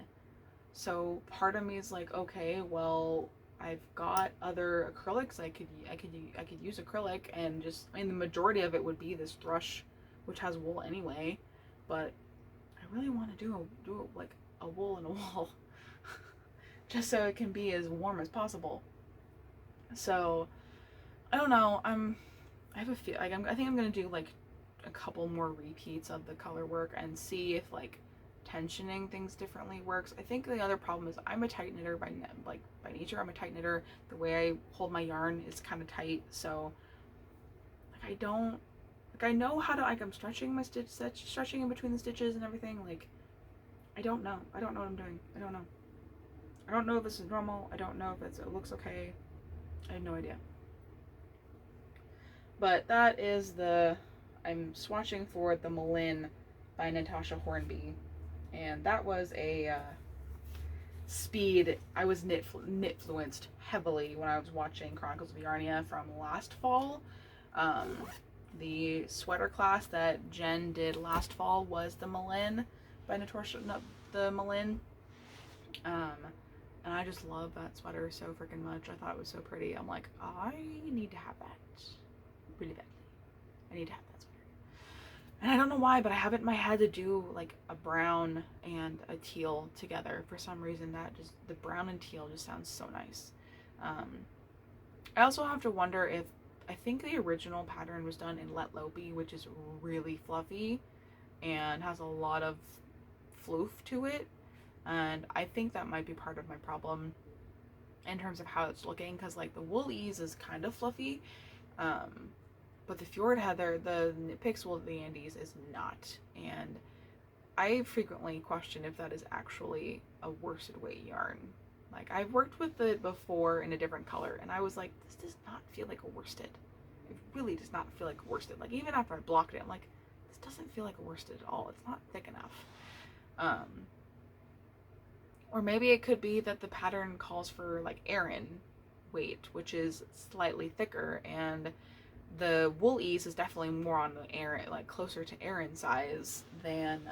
Speaker 2: So part of me is like, okay, well, I've got other acrylics. I could use acrylic, and just, I mean, the majority of it would be this Thrush, which has wool anyway. But I really want to do like a wool and a wool, just so it can be as warm as possible. So I don't know. I have a feel like I think I'm gonna do like a couple more repeats of the color work and see if like tensioning things differently works. I think the other problem is I'm a tight knitter by nature. I'm a tight knitter. The way I hold my yarn is kind of tight, so like I don't, like, I know how to, like, I'm stretching my stretching in between the stitches and everything. Like, I don't know what I'm doing. I don't know if this is normal. I don't know if it looks okay. I have no idea. But that is the I'm swatching for the Malin by Natasha Hornby, and that was a speed. I was knit-fluenced heavily when I was watching Chronicles of Yarnia from last fall. The sweater class that Jen did last fall was the Malin by Natasha, no, the Malin. And I just love that sweater so freaking much. I thought it was so pretty. I'm like, I need to have that really badly. I need to have that sweater. And I don't know why, but I have it in my head to do like a brown and a teal together. For some reason, that just, the brown and teal just sounds so nice. I also have to wonder if, I think the original pattern was done in Let Lopi, which is really fluffy and has a lot of floof to it. And I think that might be part of my problem in terms of how it's looking, because like the Woolies is kind of fluffy, but the Fjord Heather, the Knit Picks Wool of the Andes, is not. And I frequently question if that is actually a worsted weight yarn. Like, I've worked with it before in a different color, and I was like, this does not feel like a worsted. It really does not feel like a worsted. Like, even after I blocked it, I'm like, this doesn't feel like a worsted at all. It's not thick enough. Or maybe it could be that the pattern calls for like Aran weight, which is slightly thicker, and the Woolies is definitely more on the Aran, like closer to Aran size than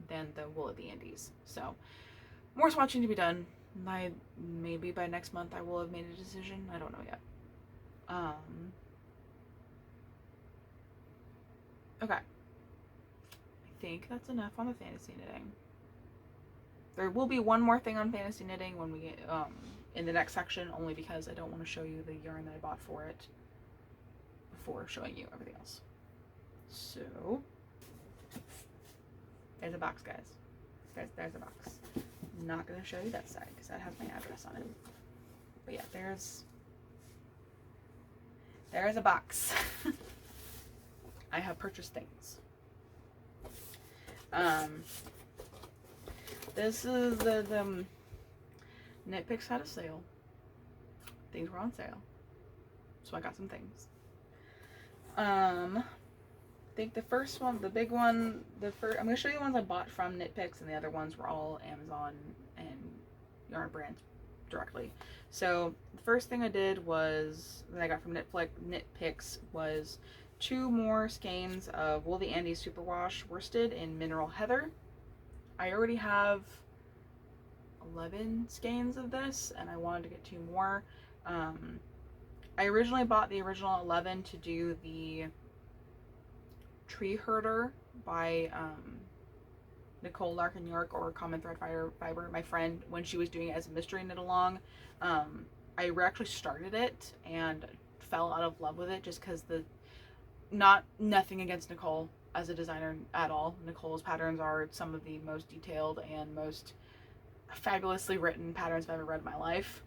Speaker 2: the Wool of the Andes. So more swatching to be done. Maybe by next month I will have made a decision. I don't know yet. Okay. I think that's enough on the fantasy knitting. There will be one more thing on fantasy knitting when we get in the next section, only because I don't want to show you the yarn that I bought for it before showing you everything else. So there's a box, guys. There's a box. I'm not gonna show you that side because that has my address on it. But yeah, there's a box. I have purchased things. This is the Knit Picks had a sale. Things were on sale, so I got some things. I think the first one, the big one, I'm gonna show you the ones I bought from Knit Picks, and the other ones were all Amazon and Yarn Brands directly. So the first thing I did was, that I got from Knit Picks, was 2 more skeins of Wool of the Andes Superwash worsted in Mineral Heather. I already have 11 skeins of this, and I wanted to get 2 more. I originally bought the original 11 to do the Tree Herder by Nicole Larkin York, or Common Thread Fiber, my friend, when she was doing it as a mystery knit along. I actually started it and fell out of love with it just because nothing against Nicole as a designer at all. Nicole's patterns are some of the most detailed and most fabulously written patterns I've ever read in my life.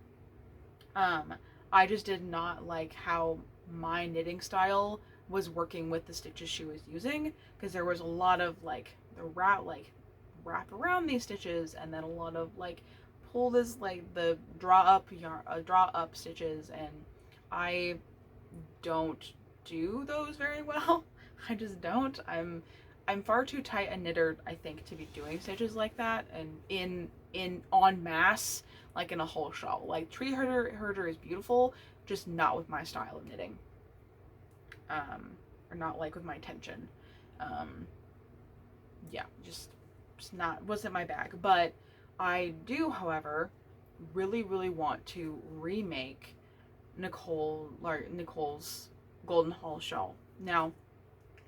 Speaker 2: I just did not like how my knitting style was working with the stitches she was using, because there was a lot of like the wrap around these stitches, and then a lot of like pull this, like the draw up stitches, and I don't do those very well. I just don't. I'm far too tight a knitter, I think, to be doing stitches like that, and in en masse, like in a whole shawl. Like Tree Herder is beautiful, just not with my style of knitting. Or not like with my tension. Yeah, just wasn't my bag. But I do, however, really want to remake Nicole's Golden Hall shawl. Now,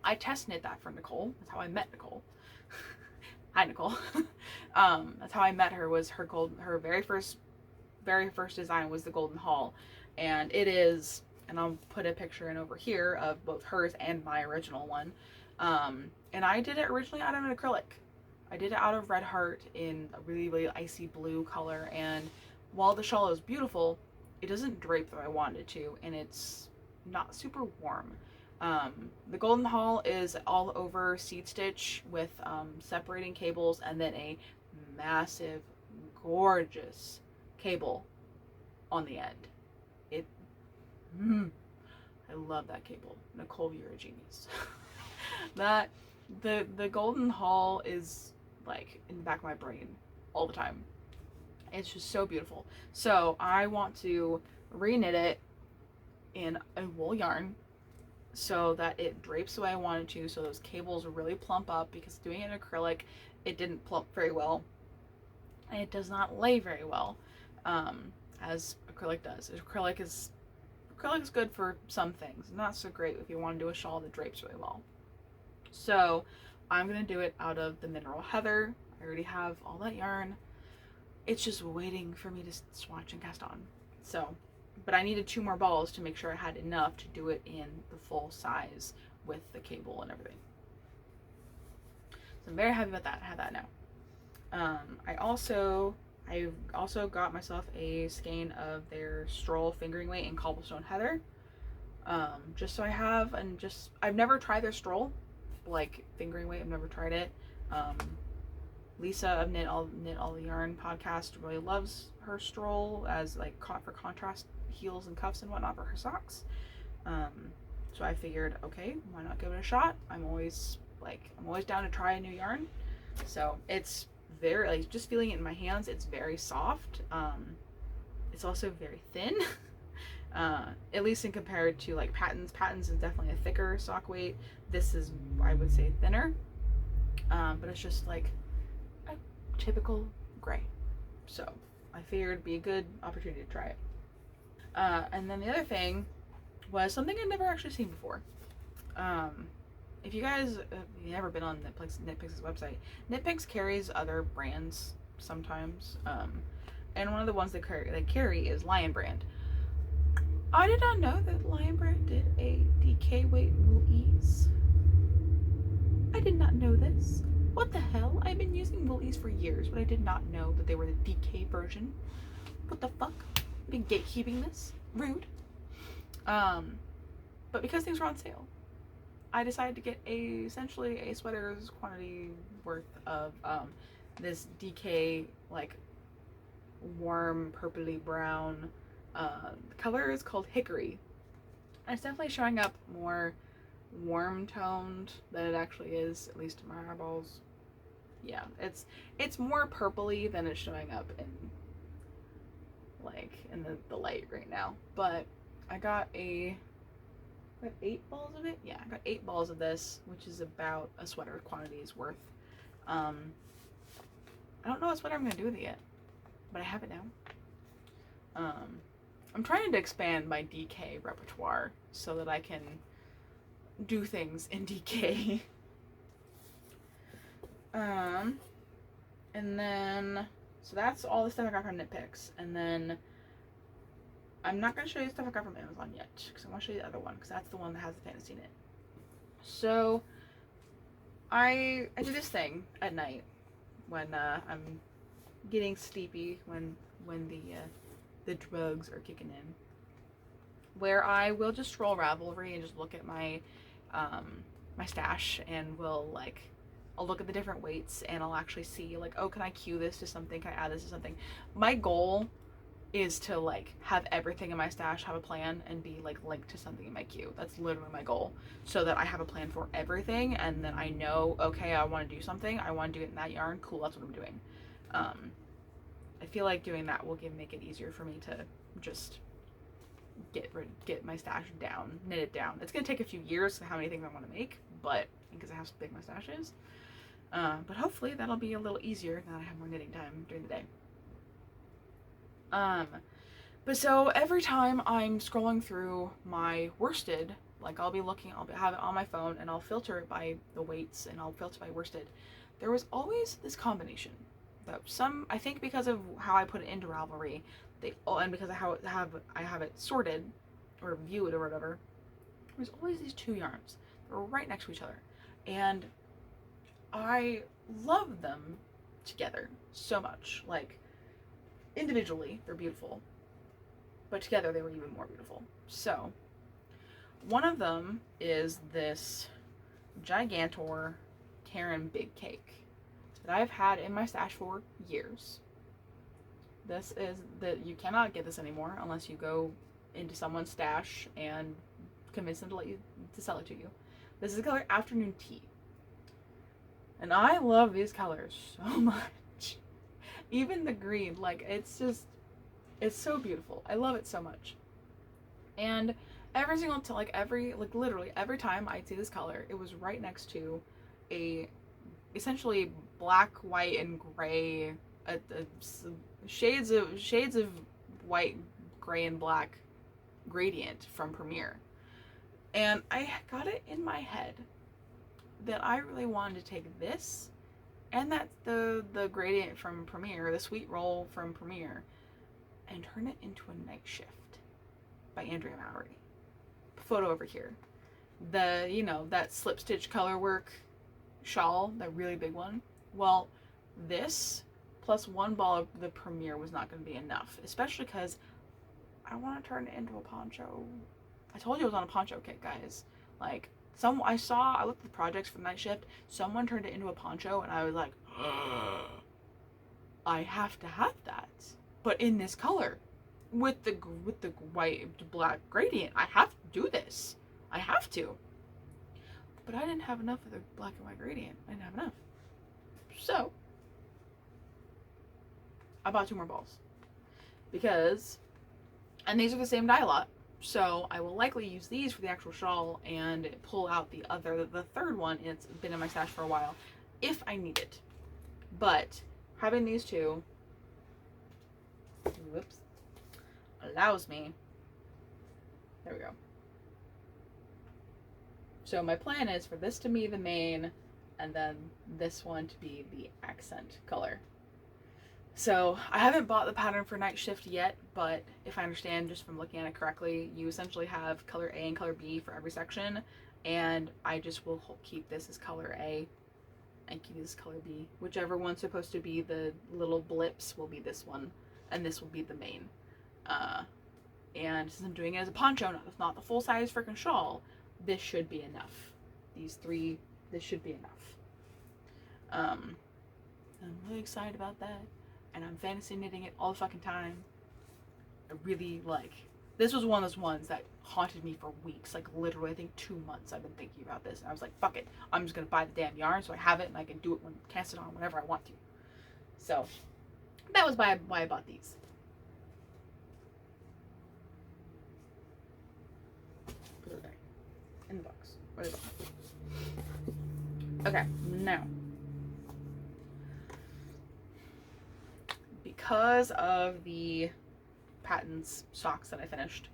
Speaker 2: I test knit that for Nicole. That's how I met Nicole. Hi, Nicole. That's how I met her. Was her very first design was the Golden Hall, and it is. And I'll put a picture in over here of both hers and my original one. And I did it originally out of an acrylic. I did it out of Red Heart in a really icy blue color. And while the shawl is beautiful, it doesn't drape the way I wanted it to, and it's not super warm. The Golden Hall is all over seed stitch with separating cables, and then a massive, gorgeous cable on the end. I love that cable. Nicole, you're a genius. That the golden hull is like in the back of my brain all the time. It's just so beautiful. So I want to reknit it in a wool yarn so that it drapes the way I want it to, so those cables really plump up, because doing it in acrylic, it didn't plump very well. And it does not lay very well, as acrylic does. Acrylic is good for some things, not so great if you want to do a shawl that drapes really well. So I'm gonna do it out of the Mineral Heather. I already have all that yarn. It's just waiting for me to swatch and cast on. So, but I needed 2 more balls to make sure I had enough to do it in the full size with the cable and everything. So I'm very happy about that. I have that now. I also got myself a skein of their Stroll fingering weight in Cobblestone Heather. Just so I have, and just, I've never tried their Stroll, like fingering weight, I've never tried it. Lisa of Knit All the Yarn podcast really loves her Stroll as like for contrast heels and cuffs and whatnot for her socks. So I figured, okay, why not give it a shot? I'm always down to try a new yarn. So it's very, like, just feeling it in my hands, it's very soft. It's also very thin. At least in compared to like Patons. Patons is definitely a thicker sock weight. This is, I would say, thinner. But it's just like a typical gray. So I figured it'd be a good opportunity to try it. And then the other thing was something I'd never actually seen before. If you guys have never been on Knitpicks' website, Knitpicks carries other brands sometimes. And one of the ones they carry is Lion Brand. I did not know that Lion Brand did a DK weight wool ease. I did not know this. What the hell? I've been using wool ease for years, but I did not know that they were the DK version. What the fuck? I've been gatekeeping this. Rude. But because things were on sale, I decided to get essentially a sweater's quantity worth of this DK, like, warm purpley brown. The color is called Hickory. And it's definitely showing up more warm toned than it actually is, at least to my eyeballs. Yeah, it's more purpley than it's showing up in, like, in the light right now. But I got 8 balls of it? Yeah, I got 8 balls of this, which is about a sweater quantity's worth. I don't know what sweater I'm gonna do with it yet, but I have it now. I'm trying to expand my DK repertoire so that I can do things in DK. And then, so that's all the stuff I got from Knitpicks. And then I'm not going to show you the stuff I got from Amazon yet, because I want to show you the other one, because that's the one that has the fantasy knit. So I do this thing at night when I'm getting sleepy, when the drugs are kicking in, where I will just scroll Ravelry and just look at my my stash, and I'll look at the different weights, and I'll actually see, like, oh, can I queue this to something? Can I add this to something? My goal is to, like, have everything in my stash have a plan and be, like, linked to something in my queue. That's literally my goal, so that I have a plan for everything, and then I know, okay, I want to do something, I want to do it in that yarn, cool, that's what I'm doing. I feel like doing that will make it easier for me to just get my stash down, knit it down. It's gonna take a few years to how many things I want to make, but because I have so big my stash is. But hopefully that'll be a little easier now that I have more knitting time during the day. But so every time I'm scrolling through my worsted, like, I'll have it on my phone, and I'll filter it by the weights, and I'll filter by worsted. There was always this combination that I think because of how I put it into Ravelry, and because of how I have it sorted or viewed or whatever, there's always these 2 yarns that are right next to each other, and I love them together so much. Like, individually they're beautiful, but together they were even more beautiful. So one of them is this Gigantor Karen Big Cake that I've had in my stash for years. This is you cannot get this anymore unless you go into someone's stash and convince them to sell it to you. This is the color Afternoon Tea. And I love these colors so much. Even the green, like, it's so beautiful. I love it so much. And every single literally every time I'd see this color, it was right next to a essentially black, white, and gray, shades of white, gray, and black gradient from Premier. And I got it in my head that I really wanted to take this and that's the gradient from Premier, the sweet roll from Premier, and turn it into a Night Shift by Andrea Mowry. Photo over here. That slip stitch color work shawl, that really big one. Well, this plus one ball of the Premier was not going to be enough, especially because I want to turn it into a poncho. I told you I was on a poncho kick, guys. Like, I looked at the projects for Night Shift, someone turned it into a poncho, and I was like, I have to have that. But in this color, with the white to black gradient, I have to do this. I have to. But I didn't have enough of the black and white gradient. I didn't have enough. So, I bought 2 more balls. And these are the same dye lot. So I will likely use these for the actual shawl and pull out the third one. It's been in my stash for a while, if I need it. But having these 2, allows me. There we go. So my plan is for this to be the main, and then this one to be the accent color. So I haven't bought the pattern for Night Shift yet, but if I understand just from looking at it correctly, you essentially have color A and color B for every section, and I just will keep this as color A and keep this color B. Whichever one's supposed to be the little blips will be this one, and this will be the main. And since I'm doing it as a poncho, not the full size freaking shawl, this should be enough. These 3, this should be enough. I'm really excited about that. And I'm fantasy knitting it all the fucking time. I really this was one of those ones that haunted me for weeks, like literally I think 2 months I've been thinking about this, and I was like, fuck it, I'm just gonna buy the damn yarn so I have it and I can do it cast it on whenever I want to. So that was why I bought these. Put it back in the box. Where are they going? Okay, now, because of the Patons socks that I finished,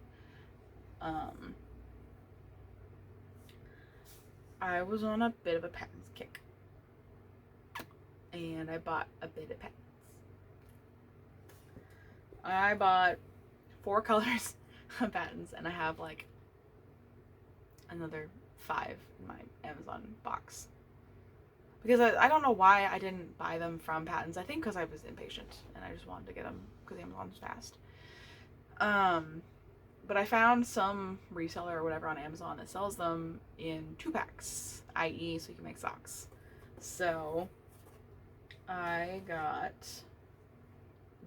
Speaker 2: I was on a bit of a Patons kick, and I bought a bit of Patons. I bought 4 colors of Patons, and I have like another 5 in my Amazon box. Because I don't know why I didn't buy them from Patons. I think because I was impatient and I just wanted to get them because Amazon's fast. But I found some reseller or whatever on Amazon that sells them in 2-packs, i.e. so you can make socks. So I got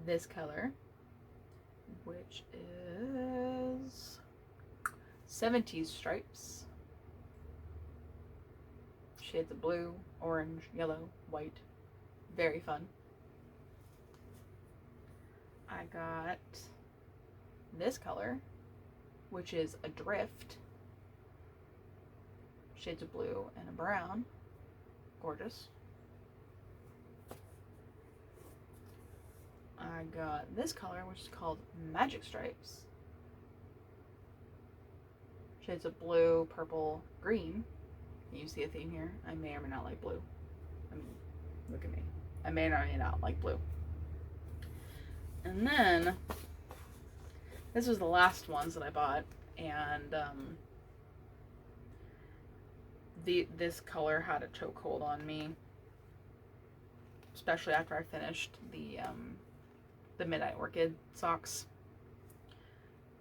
Speaker 2: this color, which is 70s stripes. Shades of blue, orange, yellow, white. Very fun. I got this color, which is a drift. Shades of blue and a brown. Gorgeous. I got this color, which is called Magic Stripes. Shades of blue, purple, green. You see a theme here. I may or may not like blue. I mean, look at me. I may or may not like blue. And then, this was the last ones that I bought, and this color had a chokehold on me, especially after I finished the Midnight Orchid socks.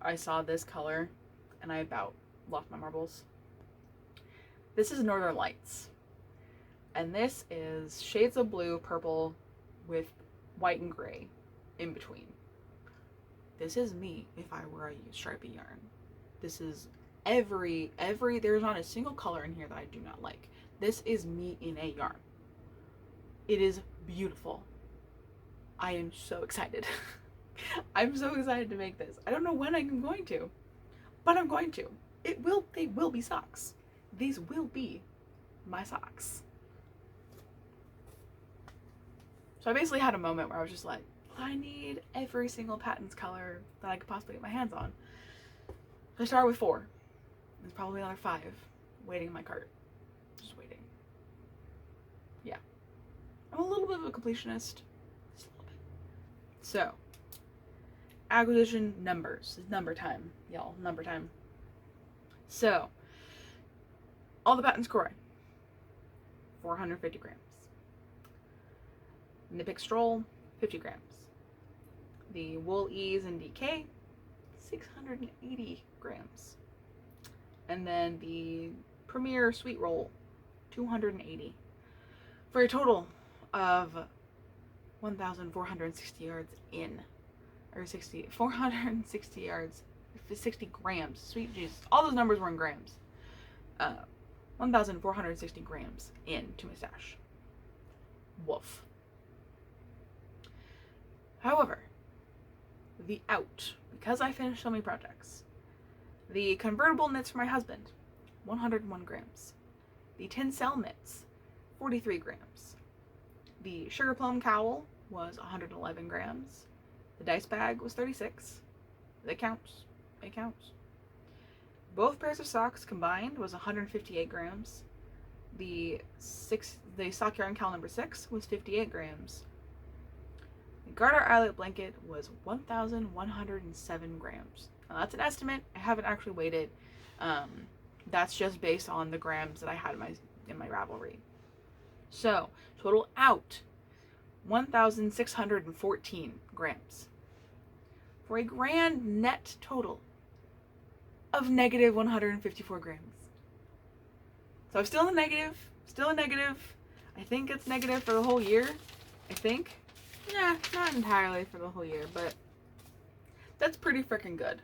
Speaker 2: I saw this color, and I about lost my marbles. This is Northern Lights, and this is shades of blue, purple, with white and gray in between. This is me if I were a stripy yarn. This is there's not a single color in here that I do not like. This is me in a yarn. It is beautiful. I am so excited. I'm so excited to make this. I don't know when I'm going to, but I'm going to. They will be socks. These will be my socks. So I basically had a moment where I was just like, I need every single Patons color that I could possibly get my hands on. So I started with 4. There's probably another 5 waiting in my cart. Just waiting. Yeah. I'm a little bit of a completionist. Just a little bit. So, acquisition numbers. It's number time, y'all. Number time. So, all the Patons Kroy. 450 grams. Nippic Stroll, 50 grams. The Wool Ease and DK, 680 grams. And then the Premier Sweet Roll, 280. For a total of 1,460 yards in. Or 460 yards, 60 grams. Sweet Jesus. All those numbers were in grams. 1,460 grams into my stash. Woof. However, the out, because I finished so many projects. The convertible knits for my husband, 101 grams. The Tinsel knits, 43 grams. The Sugar Plum Cowl was 111 grams. The dice bag was 36. It counts. It counts. Both pairs of socks combined was 158 grams. The sock yarn cowl number 6 was 58 grams. The garter eyelet blanket was 1,107 grams. Now that's an estimate. I haven't actually weighed it. That's just based on the grams that I had in my Ravelry. So total out, 1,614 grams. For a grand net total of negative 154 grams. So I'm still in the negative. Still a negative. I think it's negative for the whole year. I think. Yeah, not entirely for the whole year, but that's pretty freaking good.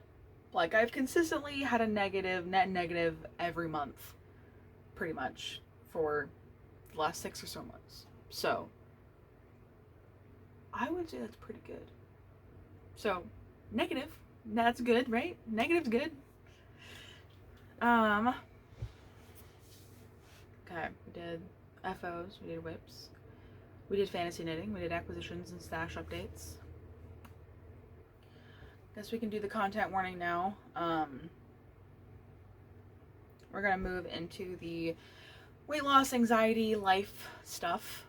Speaker 2: Like, I've consistently had a negative, net negative every month, pretty much, for the last 6 or so months. So, I would say that's pretty good. So, negative, that's good, right? Negative's good. Okay, we did FOs, we did whips. We did fantasy knitting, we did acquisitions and stash updates. Guess we can do the content warning now. We're gonna move into the weight loss, anxiety, life stuff.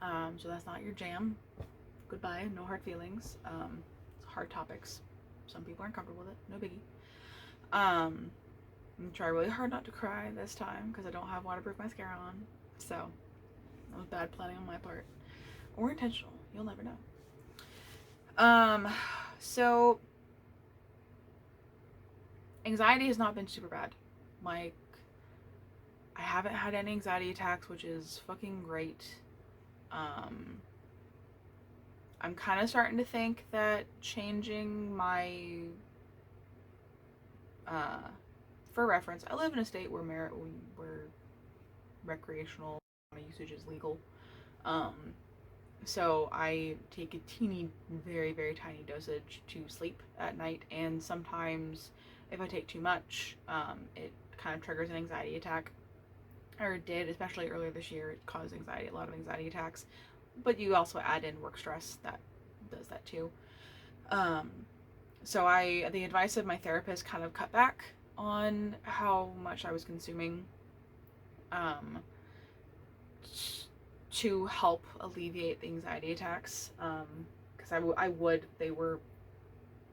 Speaker 2: So that's not your jam. Goodbye, no hard feelings. It's hard topics. Some people aren't comfortable with it, no biggie. I'm gonna try really hard not to cry this time because I don't have waterproof mascara on. So that was bad planning on my part. Or intentional. You'll never know. So anxiety has not been super bad. Like, I haven't had any anxiety attacks, which is fucking great. I'm kind of starting to think that changing my for reference, I live in a state where recreational usage is legal. So I take a teeny, very, very tiny dosage to sleep at night, and sometimes if I take too much, it kind of triggers an anxiety attack. Or it did, especially earlier this year. It caused a lot of anxiety attacks. But you also add in work stress that does that too. So the advice of my therapist kind of cut back on how much I was consuming to help alleviate the anxiety attacks, because they were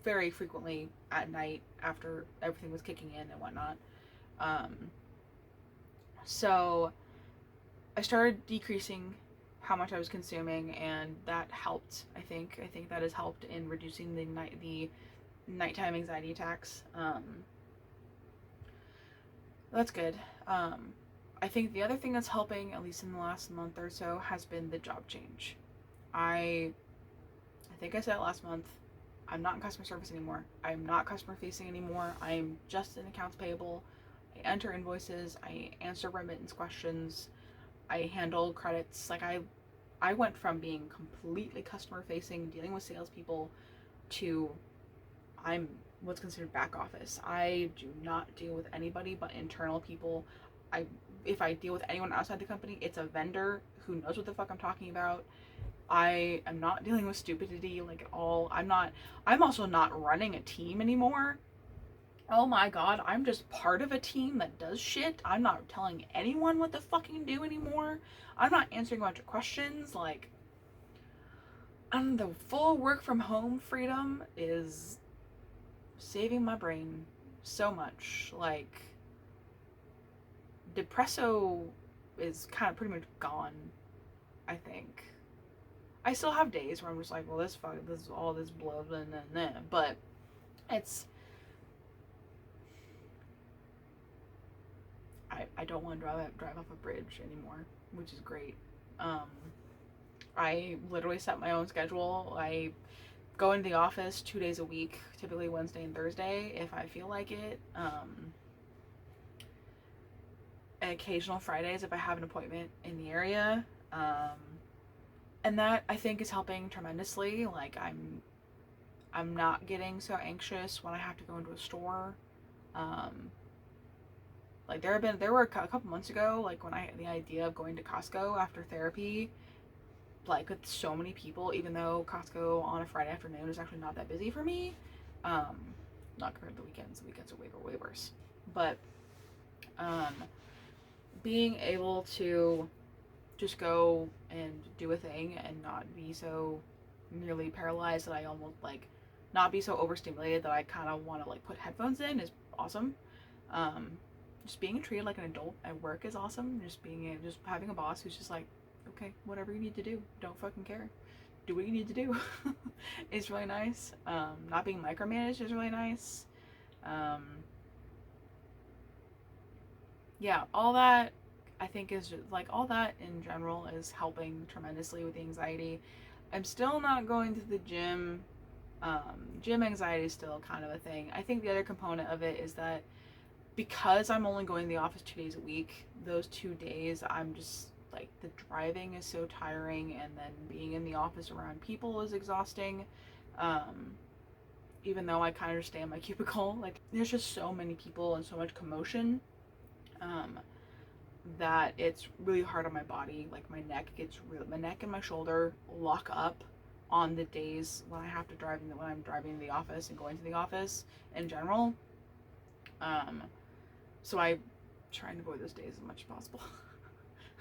Speaker 2: very frequently at night after everything was kicking in and whatnot. So I started decreasing how much I was consuming, and that helped. I think that has helped in reducing the nighttime anxiety attacks. That's good. I think the other thing that's helping, at least in the last month or so, has been the job change. I think I said it last month. I'm not in customer service anymore. I'm not customer facing anymore. I'm just in accounts payable. I enter invoices. I answer remittance questions. I handle credits. Like I went from being completely customer facing, dealing with salespeople, to I'm what's considered back office. I do not deal with anybody but internal people. If I deal with anyone outside the company, it's a vendor who knows what the fuck I'm talking about. I am not dealing with stupidity like at all. I'm also not running a team anymore. Oh my god, I'm just part of a team that does shit. I'm not telling anyone what to fucking do anymore. I'm not answering a bunch of questions. Like, and the full work from home freedom is saving my brain so much. Like, depresso is kind of pretty much gone, I think. I still have days where I'm just like, well, this is all this blah, blah, blah, blah. But it's, I don't want to drive off a bridge anymore, which is great. I literally set my own schedule. I go into the office 2 days a week, typically Wednesday and Thursday if I feel like it. And occasional Fridays if I have an appointment in the area. And that I think is helping tremendously. Like I'm not getting so anxious when I have to go into a store. Like there were a couple months ago, like when I had the idea of going to Costco after therapy, like with so many people, even though Costco on a Friday afternoon is actually not that busy for me. Not compared to the weekends. The weekends are way worse. But being able to just go and do a thing and not be so nearly paralyzed that I almost like not be so overstimulated that I kind of want to like put headphones in is awesome. Just being treated like an adult at work is awesome. Just having a boss who's just like, okay, whatever you need to do, don't fucking care, do what you need to do. Is really nice. Not being micromanaged is really nice. Yeah, all that I think is just, like, all that in general is helping tremendously with the anxiety. I'm still not going to the gym. Gym anxiety is still kind of a thing. I think the other component of it is that because I'm only going to the office 2 days a week, those 2 days I'm just like, the driving is so tiring, and then being in the office around people is exhausting. Even though I kind of stay in my cubicle, like there's just so many people and so much commotion, that it's really hard on my body. Like my neck and my shoulder lock up on the days when I have to drive when I'm driving to the office and going to the office in general. So I try and avoid those days as much as possible.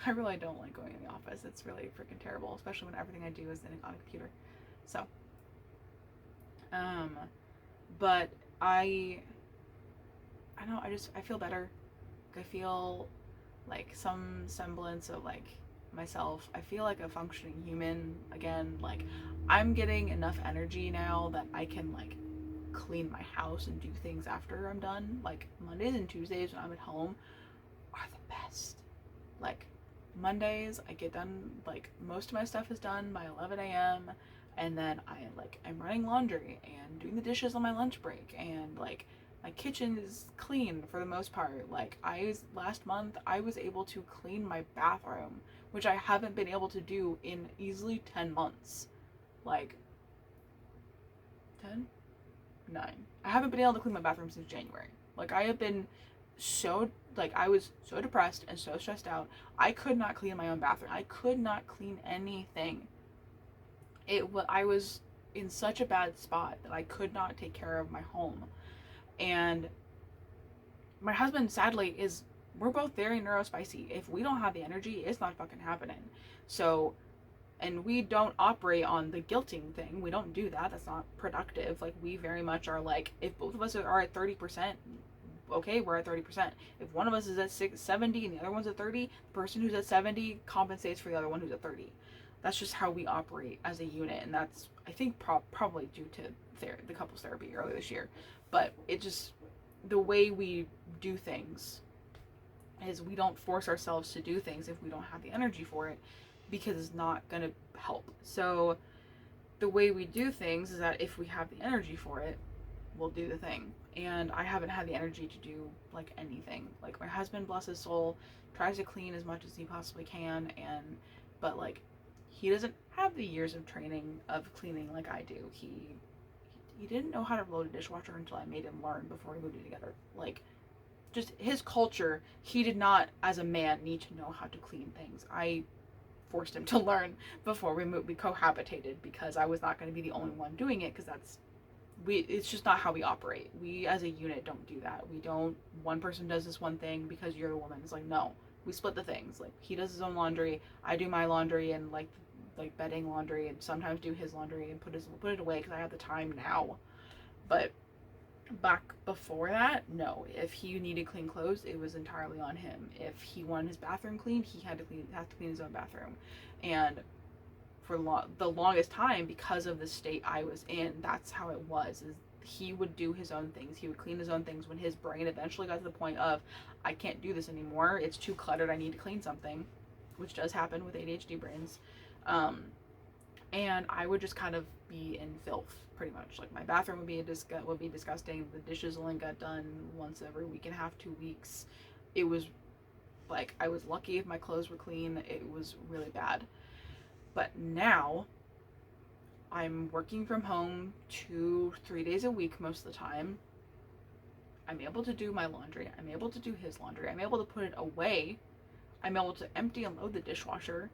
Speaker 2: I really don't like going in the office. It's really freaking terrible, especially when everything I do is on a computer. So, but I don't know, I feel better. I feel like some semblance of like myself. I feel like a functioning human again. Like I'm getting enough energy now that I can like clean my house and do things after I'm done. Like Mondays and Tuesdays when I'm at home are the best. Like Mondays I get done, like most of my stuff is done by 11 a.m. and then I'm running laundry and doing the dishes on my lunch break, and like my kitchen is clean for the most part. Like last month I was able to clean my bathroom, which I haven't been able to do in easily 10 months. Like 10? 9. I haven't been able to clean my bathroom since January. Like I have been so, like I was so depressed and so stressed out. I could not clean my own bathroom. I could not clean anything. I was in such a bad spot that I could not take care of my home. And my husband, sadly, we're both very neurospicy. If we don't have the energy, it's not fucking happening. So, and we don't operate on the guilting thing. We don't do that. That's not productive. Like, we very much are like, if both of us are at 30%, okay, we're at 30%. If one of us is at 70 and the other one's at 30, the person who's at 70 compensates for the other one who's at 30. That's just how we operate as a unit. And that's, I think, probably due to the couples therapy earlier this year. But it just, the way we do things is we don't force ourselves to do things if we don't have the energy for it, because it's not going to help. So the way we do things is that if we have the energy for it, we'll do the thing. And I haven't had the energy to do like anything. Like my husband, bless his soul, tries to clean as much as he possibly can, but like he doesn't have the years of training of cleaning like I do. He didn't know how to load a dishwasher until I made him learn before we moved in together. Like, just his culture, he did not, as a man, need to know how to clean things. I forced him to learn before we moved. We cohabitated because I was not going to be the only one doing it, because it's just not how we operate. We as a unit don't do that. We don't, one person does this one thing because you're the woman. It's like, no, we split the things. Like, he does his own laundry, I do my laundry, and like bedding laundry, and sometimes do his laundry and put it away because I have the time now. But back before that, no. If he needed clean clothes, it was entirely on him. If he wanted his bathroom cleaned, he had to clean his own bathroom. And for the longest time, because of the state I was in, that's how it was. Is he would do his own things. He would clean his own things when his brain eventually got to the point of, I can't do this anymore. It's too cluttered. I need to clean something, which does happen with ADHD brains. And I would just kind of be in filth, pretty much. Like, my bathroom would be disgusting. The dishes only got done once every week and a half, 2 weeks. It was like, I was lucky if my clothes were clean. It was really bad. But now I'm working from home 2-3 days a week most of the time. I'm able to do my laundry. I'm able to do his laundry. I'm able to put it away. I'm able to empty and load the dishwasher.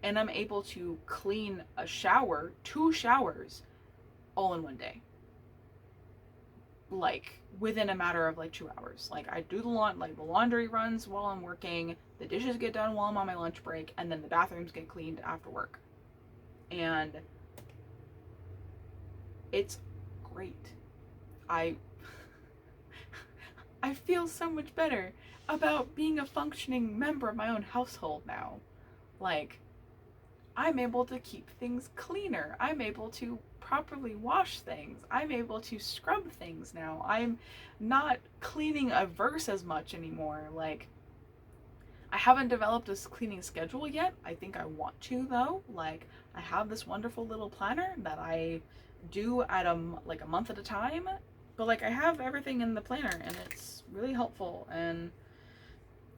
Speaker 2: And I'm able to clean a shower, 2 showers, all in one day. Like, within a matter of like 2 hours. Like, I do the laundry runs while I'm working, the dishes get done while I'm on my lunch break, and then the bathrooms get cleaned after work. And it's great. I feel so much better about being a functioning member of my own household now. Like, I'm able to keep things cleaner. I'm able to properly wash things. I'm able to scrub things now. I'm not cleaning averse as much anymore. Like, I haven't developed a cleaning schedule yet. I think I want to, though. Like, I have this wonderful little planner that I do at a month at a time. But like, I have everything in the planner, and it's really helpful. And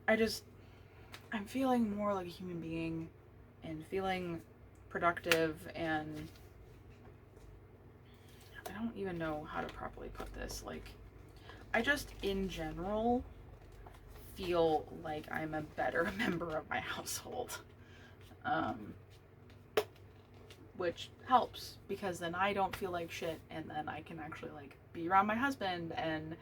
Speaker 2: I'm feeling more like a human being, and feeling productive, and I don't even know how to properly put this. Like, I just, in general, feel like I'm a better member of my household. Which helps, because then I don't feel like shit, and then I can actually like be around my husband and,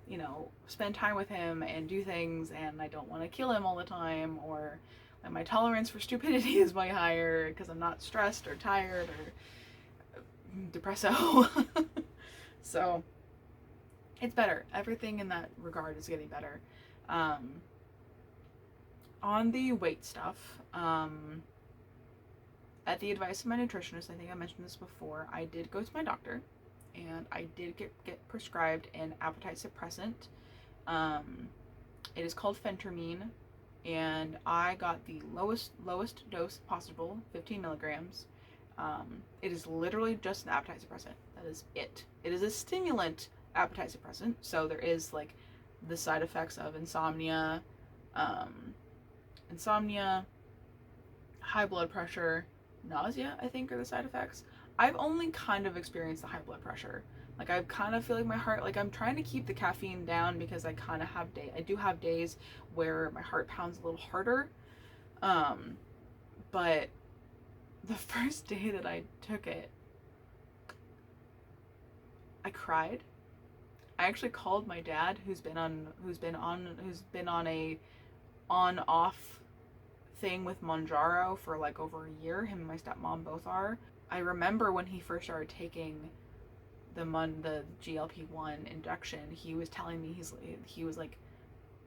Speaker 2: you know, spend time with him and do things, and I don't want to kill him all the time, or and my tolerance for stupidity is way higher because I'm not stressed or tired or depresso. So it's better. Everything in that regard is getting better. On the weight stuff, at the advice of my nutritionist, I think I mentioned this before, I did go to my doctor, and I did get prescribed an appetite suppressant. It is called phentermine, and I got the lowest dose possible, 15 milligrams. It is literally just an appetite suppressant. That is it. It is a stimulant appetite suppressant, so there is like the side effects of insomnia, high blood pressure, nausea, I think, are the side effects. I've only kind of experienced the high blood pressure. Like, I kind of feel like my heart, like, I'm trying to keep the caffeine down because I kind of have I do have days where my heart pounds a little harder. But the first day that I took it, I cried. I actually called my dad, who's been on a on-off thing with Monjaro for like over a year. Him and my stepmom both are. I remember when he first started taking the GLP-1 injection, he was telling me, he was like,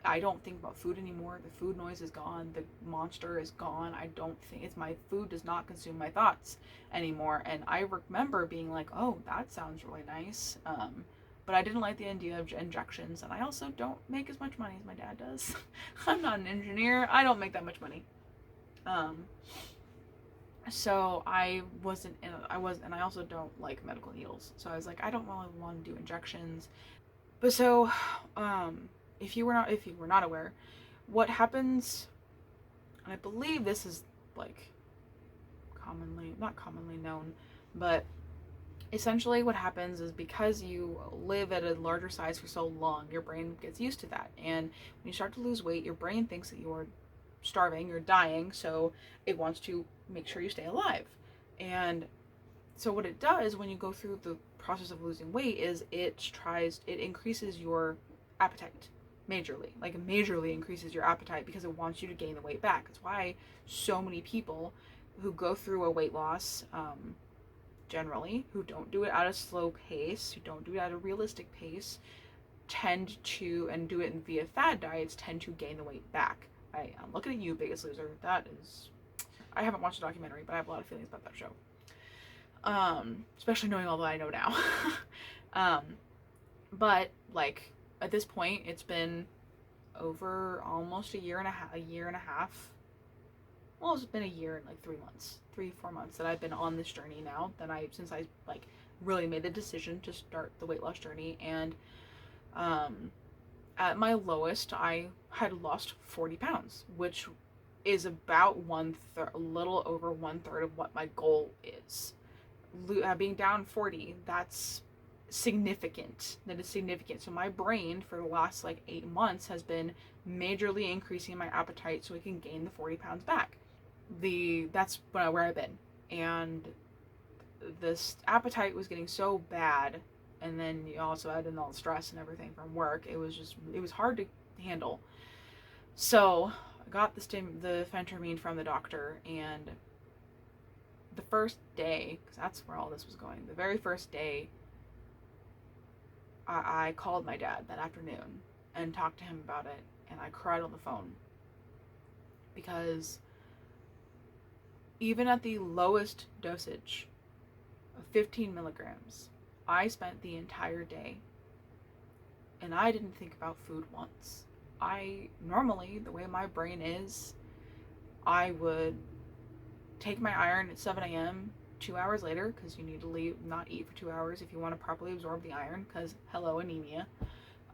Speaker 2: I don't think about food anymore. The food noise is gone. The monster is gone. I don't think my food does not consume my thoughts anymore. And I remember being like, oh, that sounds really nice. But I didn't like the idea of injections, and I also don't make as much money as my dad does. I'm not an engineer. I don't make that much money. So I also don't like medical needles. So I was like, I don't really want to do injections. But so, if you were not aware, what happens, and I believe this is like not commonly known, but essentially what happens is because you live at a larger size for so long, your brain gets used to that. And when you start to lose weight, your brain thinks that you're starving, you're dying, so it wants to make sure you stay alive. And so what it does when you go through the process of losing weight is it increases your appetite majorly. Like it majorly increases your appetite because it wants you to gain the weight back. That's why so many people who go through a weight loss, generally, who don't do it at a slow pace, who don't do it at a realistic pace, tend to, and do it via fad diets, tend to gain the weight back. I'm looking at you, Biggest Loser. That is, I haven't watched the documentary, but I have a lot of feelings about that show. Especially knowing all that I know now. But like at this point, it's been over almost a year and a half. Well, it's been a year and like 4 months that I've been on this journey now. Since I like really made the decision to start the weight loss journey, and at my lowest, I had lost 40 pounds, which is about a little over 1/3 of what my goal is. Being down 40, that's significant. That is significant. So my brain for the last like 8 months has been majorly increasing my appetite so I can gain the 40 pounds back. That's where I've been. And this appetite was getting so bad, and then you also add in all the stress and everything from work. It was hard to handle. So I got the phentermine from the doctor, and the first day, because that's where all this was going, the very first day, I called my dad that afternoon and talked to him about it, and I cried on the phone. Because even at the lowest dosage of 15 milligrams, I spent the entire day, and I didn't think about food once. Normally, the way my brain is, I would take my iron at 7 a.m. 2 hours later, because you need to not eat for 2 hours if you want to properly absorb the iron, because hello, anemia.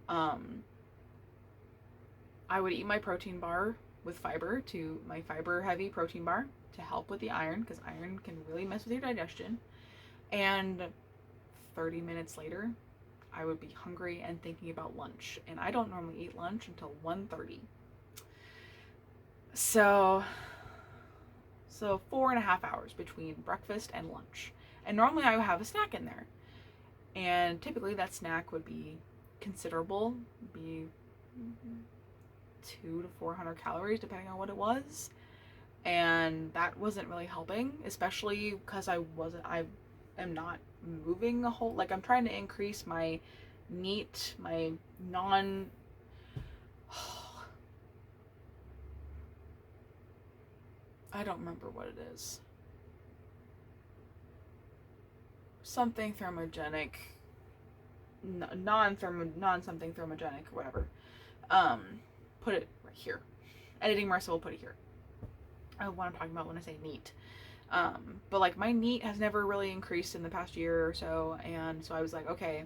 Speaker 2: I would eat my protein bar with my fiber heavy protein bar to help with the iron, because iron can really mess with your digestion. And 30 minutes later, I would be hungry and thinking about lunch, and I don't normally eat lunch until 1:30. So 4.5 hours between breakfast and lunch. And normally I would have a snack in there. And typically that snack would be considerable, be 200 to 400 calories depending on what it was. And that wasn't really helping, especially because I am not moving a whole, like I'm trying to increase my NEAT, my non, I don't remember what it is. Something thermogenic, non-something thermogenic, or whatever. Put it right here. Editing Marissa will put it here. What I'm talking about when I say NEAT. But like my NEAT has never really increased in the past year or so, and so I was like, okay,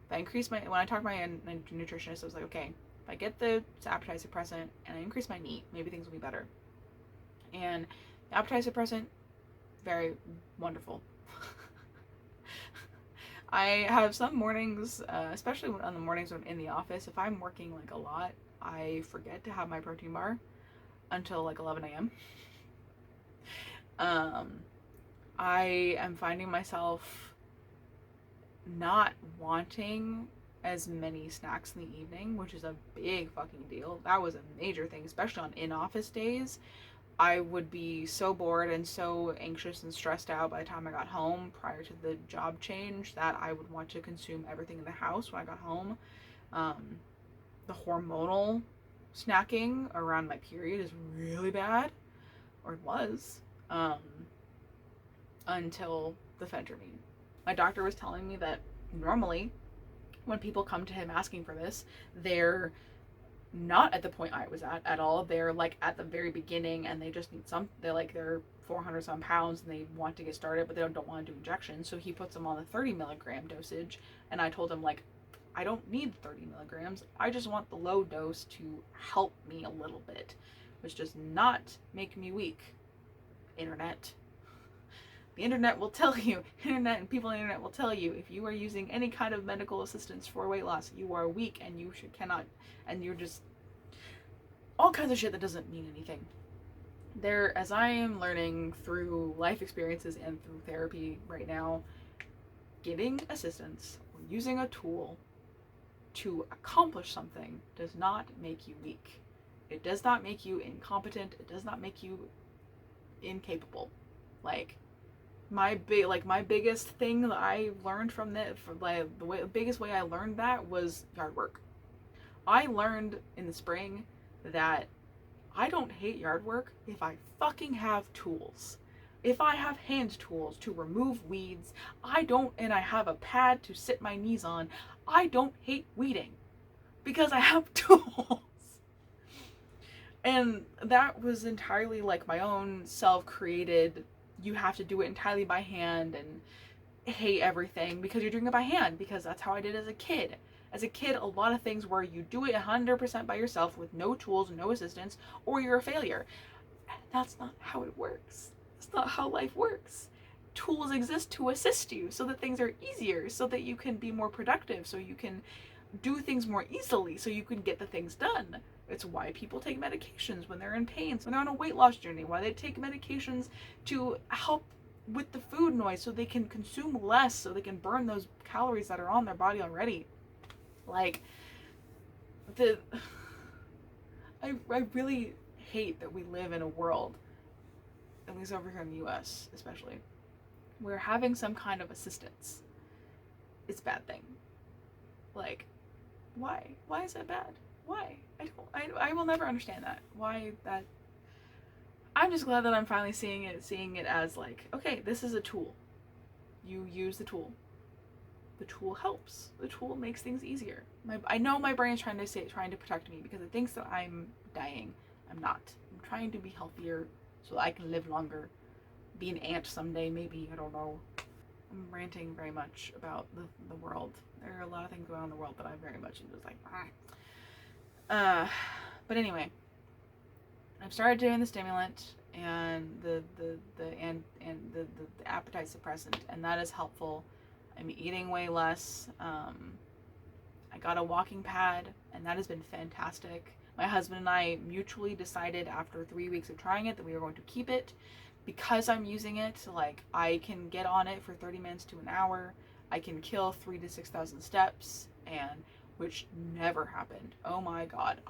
Speaker 2: if I increase when I talked to my nutritionist, I was like, okay, if I get the appetite suppressant and I increase my NEAT, maybe things will be better. And the appetite suppressant, very wonderful. I have some mornings, especially on the mornings when I'm in the office, if I'm working like a lot, I forget to have my protein bar until like 11 a.m. I am finding myself not wanting as many snacks in the evening, which is a big fucking deal. That was a major thing, especially on in-office days. I would be so bored and so anxious and stressed out by the time I got home prior to the job change that I would want to consume everything in the house when I got home. The hormonal snacking around my period is really bad, or it was, until the phentermine. My doctor was telling me that normally when people come to him asking for this, they're not at the point I was at all. They're like at the very beginning, and they just need they're 400 some pounds and they want to get started, but they don't want to do injections. So he puts them on the 30 milligram dosage, and I told him, like, I don't need 30 milligrams. I just want the low dose to help me a little bit, which does not make me weak. Internet. The internet will tell you, internet and people on the internet will tell you, if you are using any kind of medical assistance for weight loss, you are weak and you cannot, and you're just all kinds of shit that doesn't mean anything. There, as I am learning through life experiences and through therapy right now, getting assistance or using a tool to accomplish something does not make you weak. It does not make you incompetent. It does not make you incapable. Like, my biggest thing that I learned from that, the biggest way I learned that was yard work. I learned in the spring that I don't hate yard work if I fucking have tools. If I have hand tools to remove weeds, and I have a pad to sit my knees on, I don't hate weeding because I have tools. And that was entirely like my own self-created, you have to do it entirely by hand and hate everything because you're doing it by hand, because that's how I did as a kid. As a kid, a lot of things where you do it 100% by yourself with no tools, no assistance, or you're a failure. And that's not how it works. That's not how life works. Tools exist to assist you so that things are easier, so that you can be more productive, so you can do things more easily, so you can get the things done. It's why people take medications when they're in pain, when they're on a weight loss journey, why they take medications to help with the food noise so they can consume less, so they can burn those calories that are on their body already. Like, I really hate that we live in a world, at least over here in the US especially, where having some kind of assistance is a bad thing. Like, why? Why is that bad? Why? I will never understand that. Why that? I'm just glad that I'm finally seeing it as like, okay, this is a tool. You use the tool. The tool helps. The tool makes things easier. I know my brain is trying to protect me because it thinks that I'm dying. I'm not. I'm trying to be healthier so that I can live longer. Be an ant someday, maybe. I don't know. I'm ranting very much about the world. There are a lot of things going on in the world that I very much am just like, but anyway, I've started doing the stimulant and the appetite suppressant, and that is helpful. I'm eating way less. I got a walking pad, and that has been fantastic. My husband and I mutually decided after 3 weeks of trying it that we were going to keep it because I'm using it. Like, I can get on it for 30 minutes to an hour. I can kill 3,000 to 6,000 steps, and which never happened. Oh my god.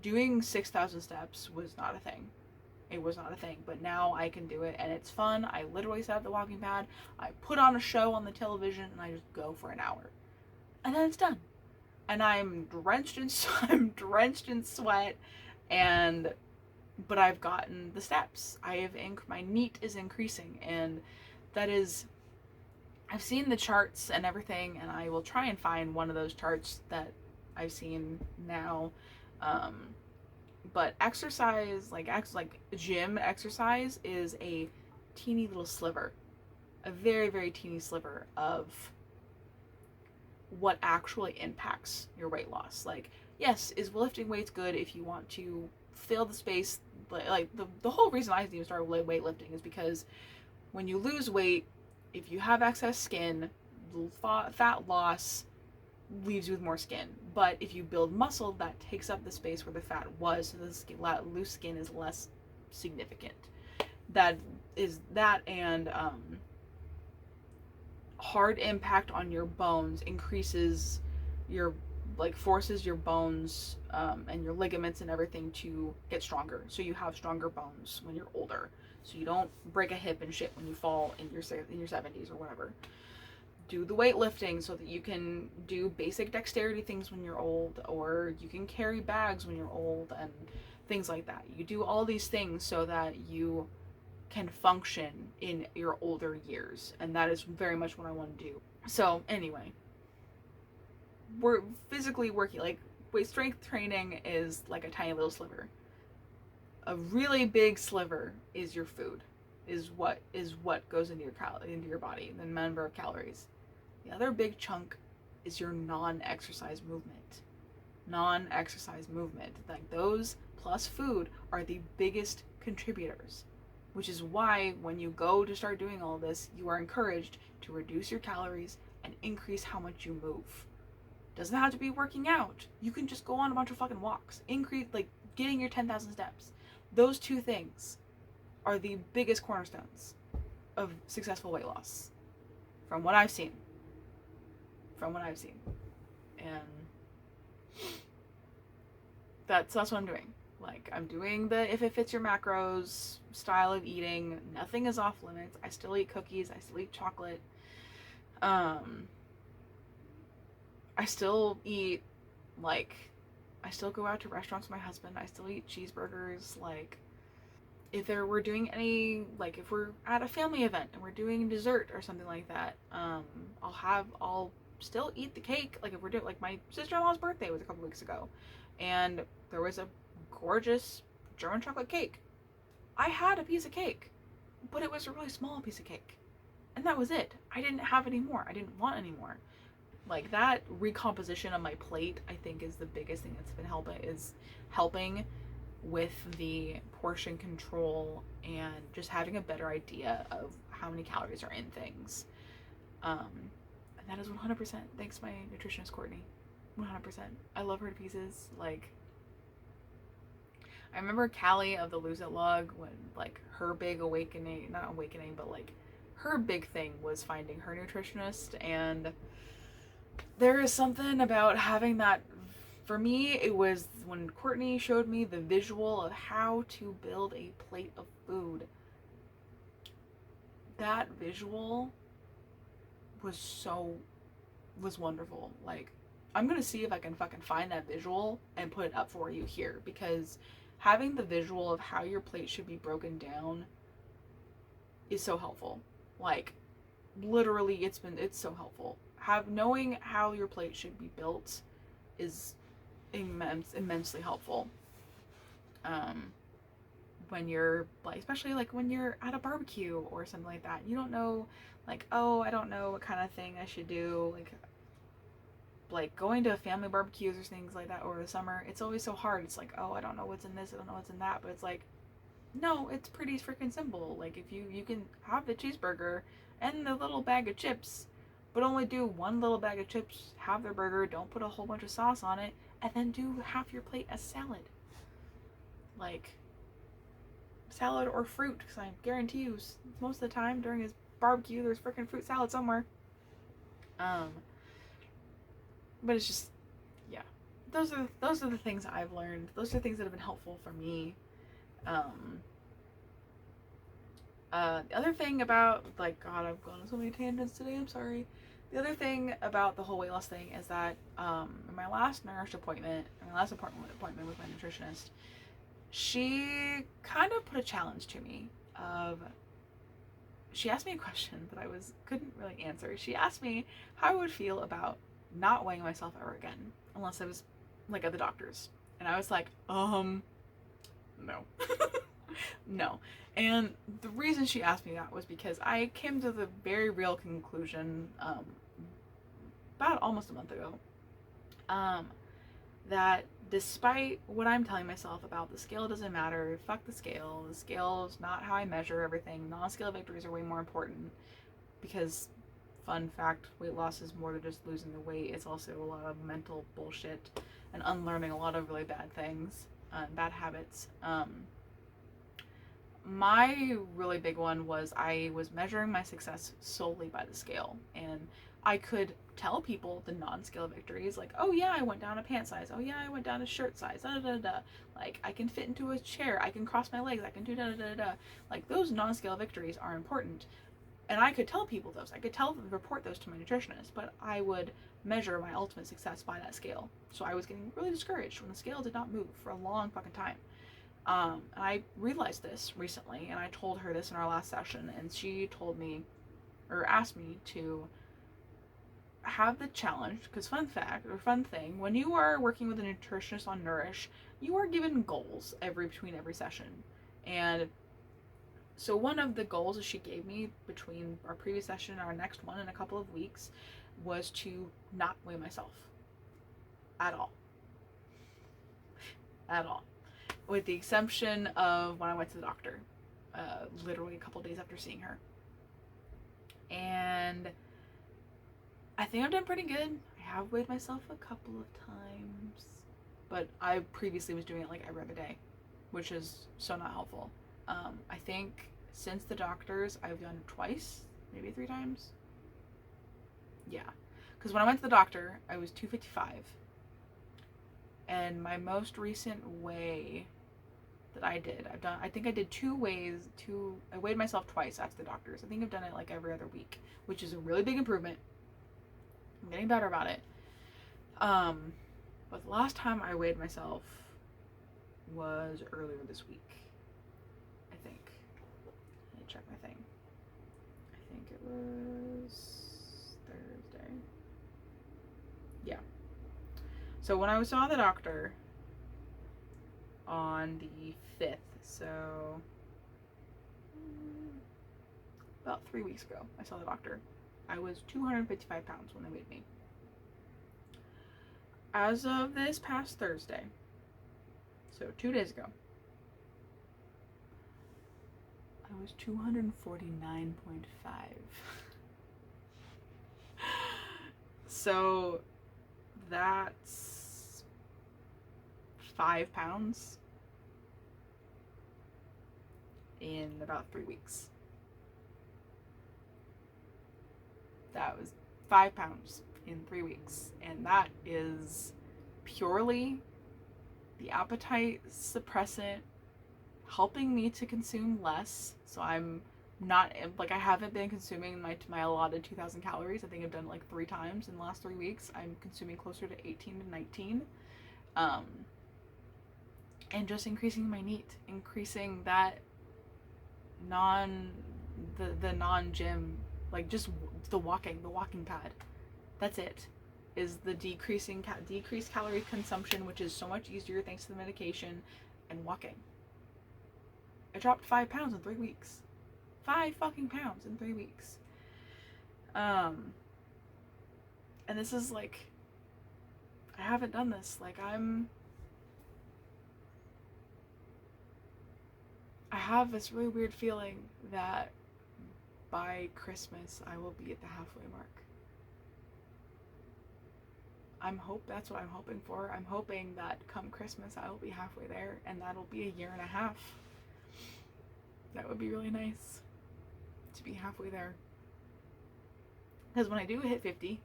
Speaker 2: Doing 6,000 steps was not a thing. It was not a thing, but now I can do it, and it's fun. I literally set up the walking pad, I put on a show on the television, and I just go for an hour. And then it's done. And I'm drenched in sweat, but I've gotten the steps. My NEAT is increasing, and that is, I've seen the charts and everything, and I will try and find one of those charts that I've seen now. But exercise, like gym exercise, is a teeny little sliver, a very, very teeny sliver of what actually impacts your weight loss. Like, yes, is lifting weights good if you want to fill the space? Like, the whole reason I even started weightlifting is because when you lose weight, if you have excess skin, fat loss leaves you with more skin. But if you build muscle, that takes up the space where the fat was, so the loose skin is less significant. That and hard impact on your bones increases forces your bones and your ligaments and everything to get stronger, so you have stronger bones when you're older, so you don't break a hip and shit when you fall in your 70s or whatever. Do the weightlifting so that you can do basic dexterity things when you're old, or you can carry bags when you're old and things like that. You do all these things so that you can function in your older years, and that is very much what I want to do. So anyway, we're physically working, like weight strength training is like a tiny little sliver. A really big sliver is your food, is what goes into your body, the number of calories. The other big chunk is your non-exercise movement. Like those plus food are the biggest contributors, which is why when you go to start doing all this, you are encouraged to reduce your calories and increase how much you move. Doesn't have to be working out. You can just go on a bunch of fucking walks. Increase, like, getting your 10,000 steps. Those two things are the biggest cornerstones of successful weight loss. From what I've seen. And that's what I'm doing. Like, I'm doing the if it fits your macros style of eating. Nothing is off limits. I still eat cookies. I still eat chocolate. I still eat, like, I still go out to restaurants with my husband. I still eat cheeseburgers. Like, if we're doing any, like, if we're at a family event and we're doing dessert or something like that, I'll still eat the cake. Like, if we're doing, like, my sister-in-law's birthday was a couple weeks ago, and there was a gorgeous German chocolate cake. I had a piece of cake, but it was a really small piece of cake, and that was it. I didn't have any more. I didn't want any more. Like, that recomposition of my plate, I think, is the biggest thing that's been helping with the portion control and just having a better idea of how many calories are in things. And that is 100% thanks to my nutritionist Courtney. 100%. I love her to pieces. Like, I remember Callie of the Lose It Log, when, like, her big awakening, not awakening, but, like, her big thing was finding her nutritionist, and there is something about having that. For me, it was when Courtney showed me the visual of how to build a plate of food. That visual was wonderful. Like, I'm gonna see if I can fucking find that visual and put it up for you here, because having the visual of how your plate should be broken down is so helpful. Like, literally, it's so helpful. Knowing how your plate should be built is immensely helpful. When you're, like, especially like when you're at a barbecue or something like that, you don't know, like, oh, I don't know what kind of thing I should do. Like going to family barbecues or things like that over the summer, it's always so hard. It's like, oh, I don't know what's in this, I don't know what's in that, but it's like, no, it's pretty freaking simple. Like, if you can have the cheeseburger and the little bag of chips, but only do one little bag of chips, have their burger, don't put a whole bunch of sauce on it, and then do half your plate as salad. Like, salad or fruit, because I guarantee you most of the time during his barbecue there's freaking fruit salad somewhere. But it's just, yeah, those are the things I've learned. Those are things that have been helpful for me. The other thing about, like, God, I've gone on so many tangents today, I'm sorry. The other thing about the whole weight loss thing is that in my last appointment with my nutritionist, she kind of put a challenge to me of, she asked me a question that I couldn't really answer. She asked me how I would feel about not weighing myself ever again, unless I was, like, at the doctor's. And I was like, no. No. And the reason she asked me that was because I came to the very real conclusion about almost a month ago that despite what I'm telling myself about the scale doesn't matter, fuck the scale is not how I measure everything, non-scale victories are way more important, because, fun fact, weight loss is more than just losing the weight, it's also a lot of mental bullshit and unlearning a lot of really bad things, bad habits. My really big one was I was measuring my success solely by the scale, and I could tell people the non-scale victories, like, oh yeah, I went down a pant size, oh yeah, I went down a shirt size, da da da da, like, I can fit into a chair, I can cross my legs, I can do da da da da, like, those non-scale victories are important, and I could tell people those, I could report those to my nutritionist, but I would measure my ultimate success by that scale. So I was getting really discouraged when the scale did not move for a long fucking time. And I realized this recently, and I told her this in our last session, and she told me, or asked me to have the challenge, because fun fact, or fun thing, when you are working with a nutritionist on Nourish, you are given goals between every session. And so one of the goals that she gave me between our previous session and our next one in a couple of weeks was to not weigh myself at all. At all. With the exception of when I went to the doctor, literally a couple days after seeing her. And I think I've done pretty good. I have weighed myself a couple of times, but I previously was doing it like every other day, which is so not helpful. I think since the doctors, I've done it twice, maybe 3 times. Yeah, because when I went to the doctor, I was 255, and my most recent weigh that I think I did 2 weighs. I weighed myself twice after the doctors. I think I've done it like every other week, which is a really big improvement. I'm getting better about it. But the last time I weighed myself was earlier this week, I think. Let me check my thing. I think it was Thursday. Yeah. So when I saw the doctor on the 5th, so about 3 weeks ago, I saw the doctor. I was 255 pounds when they weighed me. As of this past Thursday, so 2 days ago, I was 249.5. So that's 5 pounds in about 3 weeks. That was 5 pounds in 3 weeks, and that is purely the appetite suppressant helping me to consume less. So I'm not like, I haven't been consuming my allotted 2,000 calories. I think I've done it like 3 times in the last 3 weeks. I'm consuming closer to 18 to 19, and just increasing my NEAT, increasing that the non-gym, like just the walking pad. That's it. Is the decreased calorie consumption, which is so much easier thanks to the medication, and walking. I dropped 5 pounds in 3 weeks. 5 fucking pounds in 3 weeks. And this is like, I haven't done this. Like I have this really weird feeling that by Christmas I will be at the halfway mark. That's what I'm hoping for. I'm hoping that come Christmas I will be halfway there, and that'll be 1.5 years. That would be really nice to be halfway there. Because when I do hit 50,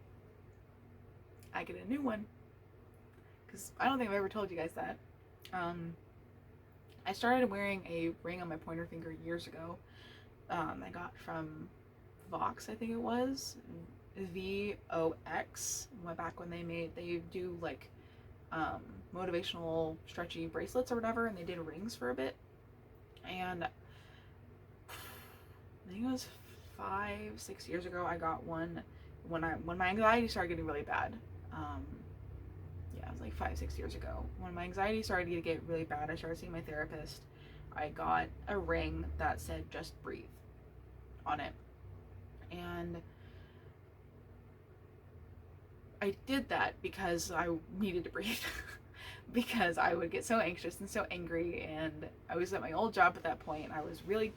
Speaker 2: I get a new one. Because I don't think I've ever told you guys that. I started wearing a ring on my pointer finger years ago. I got from Vox, I think it was. VOX. Back when they do like motivational stretchy bracelets or whatever, and they did rings for a bit. And I think it was 5-6 years ago I got one when my anxiety started getting really bad. Yeah, it was like 5-6 years ago. When my anxiety started to get really bad, I started seeing my therapist. I got a ring that said "Just Breathe" on it, and I did that because I needed to breathe. Because I would get so anxious and so angry, and I was at my old job at that point, and I was really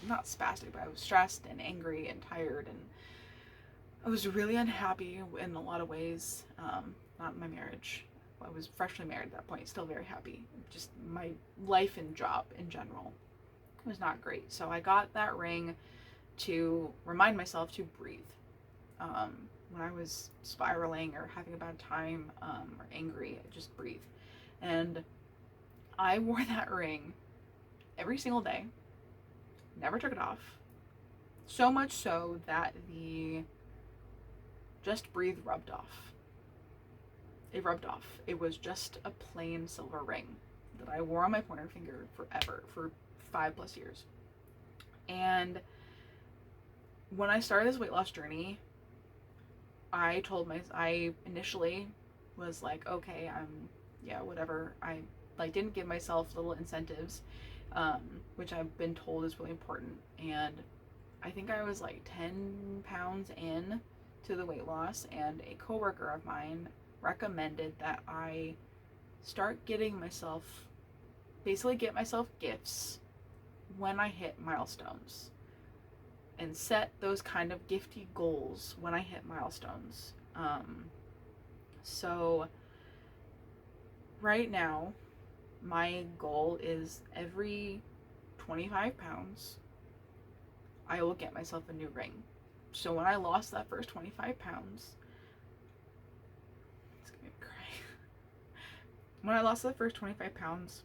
Speaker 2: not spastic, but I was stressed and angry and tired, and I was really unhappy in a lot of ways. Not in my marriage. I was freshly married at that point, still very happy. Just my life and job in general was not great. So I got that ring to remind myself to breathe. When I was spiraling or having a bad time, or angry, just breathe. And I wore that ring every single day, never took it off. So much so that the "Just Breathe" rubbed off. It rubbed off. It was just a plain silver ring that I wore on my pointer finger forever, for 5+ years. And when I started this weight loss journey, I initially was like, okay, yeah, whatever. I like didn't give myself little incentives, which I've been told is really important. And I think I was like 10 pounds in to the weight loss, and a coworker of mine recommended that I start getting myself, basically get myself gifts when I hit milestones, and set those kind of gifty goals when I hit milestones. So right now, my goal is every 25 pounds, I will get myself a new ring. So when I lost that first 25 pounds, it's gonna make me cry. When I lost the first 25 pounds,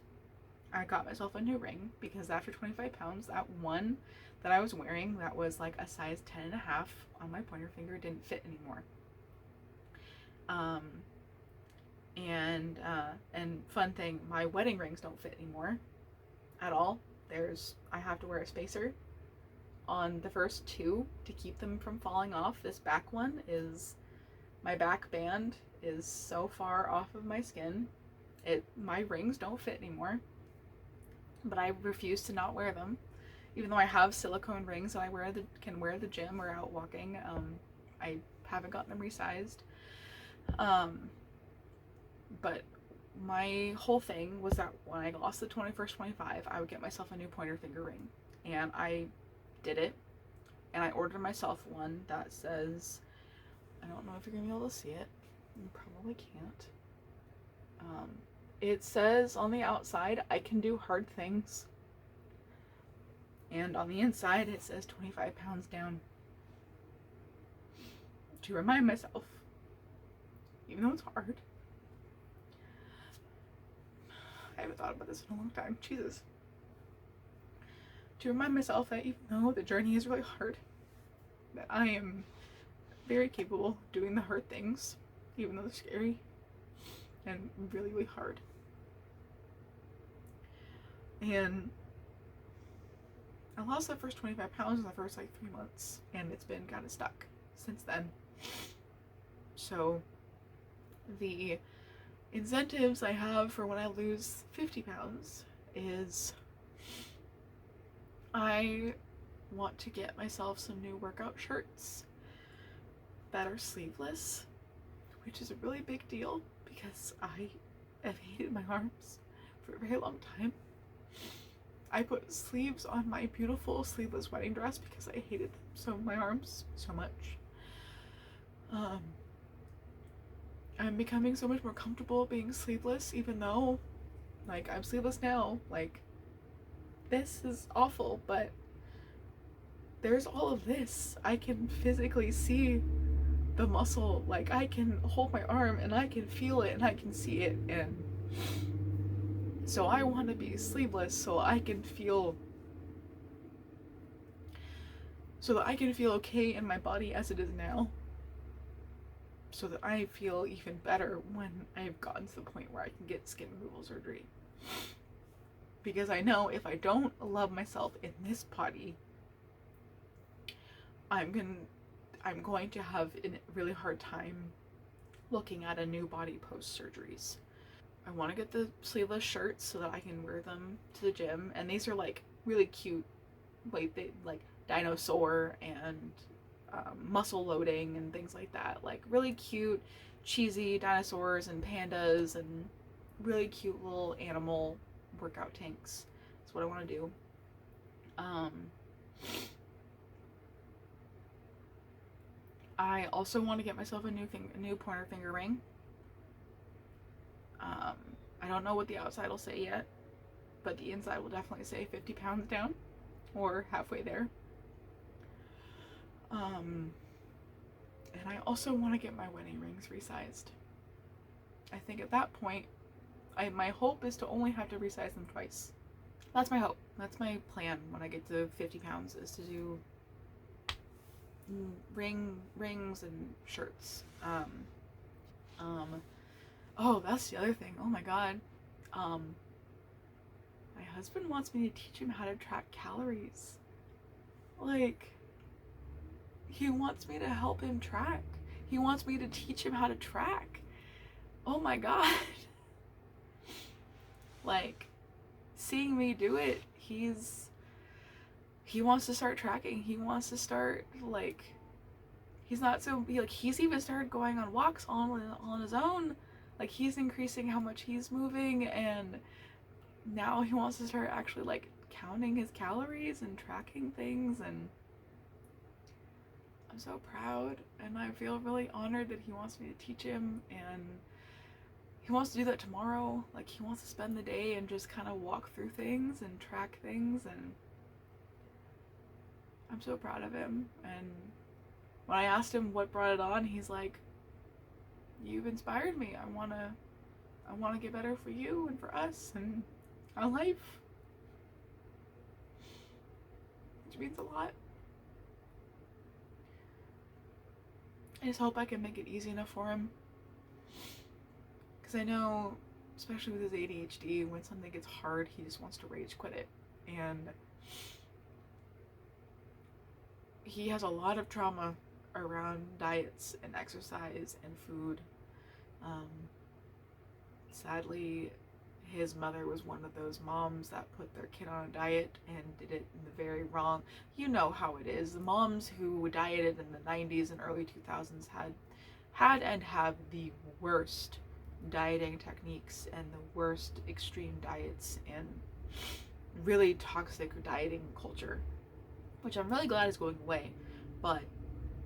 Speaker 2: I got myself a new ring, because after 25 pounds, that one that I was wearing that was like a size 10.5 on my pointer finger didn't fit anymore. And fun thing, my wedding rings don't fit anymore at all. I have to wear a spacer on the first two to keep them from falling off. This back one my back band is so far off of my skin. My rings don't fit anymore, but I refuse to not wear them. Even though I have silicone rings that I can wear the gym or out walking, I haven't gotten them resized. But my whole thing was that when I lost the 21st 25, I would get myself a new pointer finger ring. And I did it. And I ordered myself one that says, I don't know if you're going to be able to see it. You probably can't. It says on the outside, I can do hard things. And on the inside, it says 25 pounds down. To remind myself, even though it's hard, I haven't thought about this in a long time. Jesus. To remind myself that even though the journey is really hard, that I am very capable of doing the hard things, even though they're scary and really, really hard. And I lost the first 25 pounds in the first like 3 months, and it's been kind of stuck since then. So the incentives I have for when I lose 50 pounds is I want to get myself some new workout shirts that are sleeveless, which is a really big deal because I have hated my arms for a very long time. I put sleeves on my beautiful sleeveless wedding dress because I hated my arms so much. I'm becoming so much more comfortable being sleeveless, even though, like, I'm sleeveless now. Like, this is awful, but there's all of this. I can physically see the muscle. Like, I can hold my arm and I can feel it and I can see it, and so I want to be sleeveless so I can feel okay in my body as it is now, so that I feel even better when I've gotten to the point where I can get skin removal surgery. Because I know if I don't love myself in this body, I'm going to have a really hard time looking at a new body post surgeries. I want to get the sleeveless shirts so that I can wear them to the gym, and these are like really cute, like dinosaur and muscle loading and things like that, like really cute cheesy dinosaurs and pandas and really cute little animal workout tanks. That's what I want to do. I also want to get myself a new pointer finger ring. I don't know what the outside will say yet, but the inside will definitely say 50 pounds down or halfway there. And I also want to get my wedding rings resized. I think at that point, my hope is to only have to resize them twice. That's my hope. That's my plan when I get to 50 pounds, is to do rings and shirts. Oh, that's the other thing. Oh my god. My husband wants me to teach him how to track calories. Like, he wants me to help him track. He wants me to teach him how to track. Oh my god. Like, seeing me do it, he wants to start tracking. He wants to start, like, he's even started going on walks on his own. Like, he's increasing how much he's moving, and now he wants to start actually, like, counting his calories and tracking things, and I'm so proud, and I feel really honored that he wants me to teach him, and he wants to do that tomorrow. Like, he wants to spend the day and just kind of walk through things and track things, and I'm so proud of him. And when I asked him what brought it on, he's like, you've inspired me. I want to get better for you and for us and our life. Which means a lot. I just hope I can make it easy enough for him. Because I know, especially with his ADHD, when something gets hard, he just wants to rage quit it. And he has a lot of trauma around diets and exercise and food. Sadly, his mother was one of those moms that put their kid on a diet and did it in the very wrong. You know how it is. The moms who dieted in the 90s and early 2000s had and have the worst dieting techniques and the worst extreme diets and really toxic dieting culture, which I'm really glad is going away. But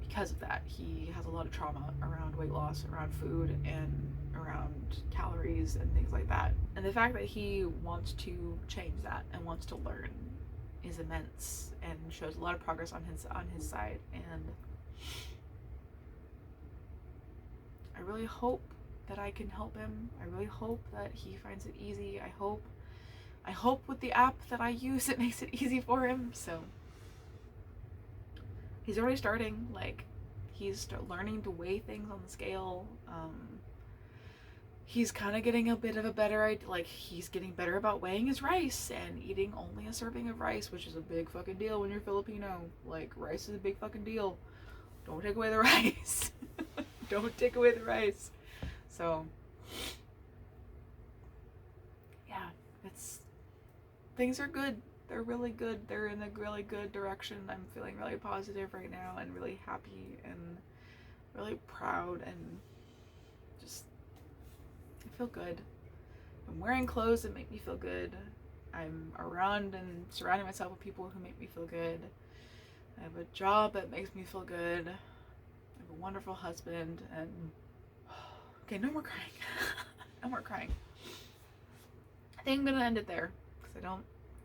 Speaker 2: because of that, he has a lot of trauma around weight loss, around food, and around calories and things like that. And the fact that he wants to change that and wants to learn is immense and shows a lot of progress on his side. And I really hope that I can help him. I really hope that he finds it easy. I hope with the app that I use it makes it easy for him. So he's already starting, like, he's learning to weigh things on the scale. He's kind of getting a bit of a better idea, like, he's getting better about weighing his rice and eating only a serving of rice, which is a big fucking deal when you're Filipino. Like, rice is a big fucking deal. Don't take away the rice. Don't take away the rice. So, yeah, things are good. They're really good. They're in a really good direction. I'm feeling really positive right now and really happy and really proud, and just, I feel good. I'm wearing clothes that make me feel good. I'm around and surrounding myself with people who make me feel good. I have a job that makes me feel good. I have a wonderful husband, and okay, no more crying. No more crying. I think I'm gonna end it there, because if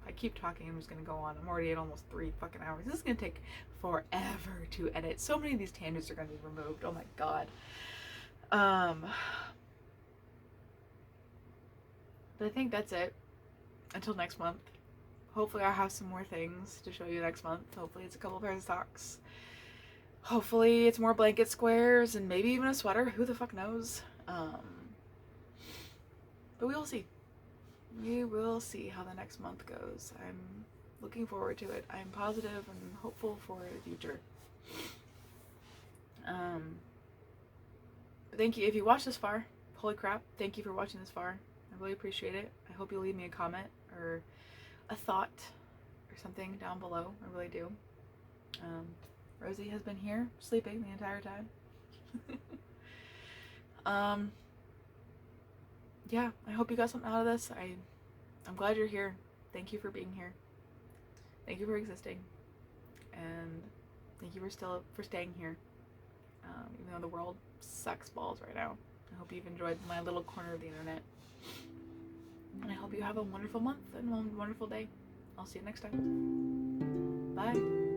Speaker 2: I keep talking, I'm just gonna go on. I'm already at almost 3 fucking hours. This is gonna take forever to edit. So many of these tangents are gonna be removed. Oh my god. But I think that's it. Until next month. Hopefully I'll have some more things to show you next month. Hopefully it's a couple pairs of socks. Hopefully it's more blanket squares and maybe even a sweater. Who the fuck knows? But we will see. We will see how the next month goes. I'm looking forward to it. I'm positive and hopeful for the future. But thank you. If you watched this far, holy crap, thank you for watching this far. I really appreciate it. I hope you'll leave me a comment or a thought or something down below. I really do. Rosie has been here sleeping the entire time. Yeah, I hope you got something out of this. I'm glad you're here. Thank you for being here. Thank you for existing. And thank you for staying here. Even though the world sucks balls right now. I hope you've enjoyed my little corner of the internet. And I hope you have a wonderful month and a wonderful day. I'll see you next time. Bye.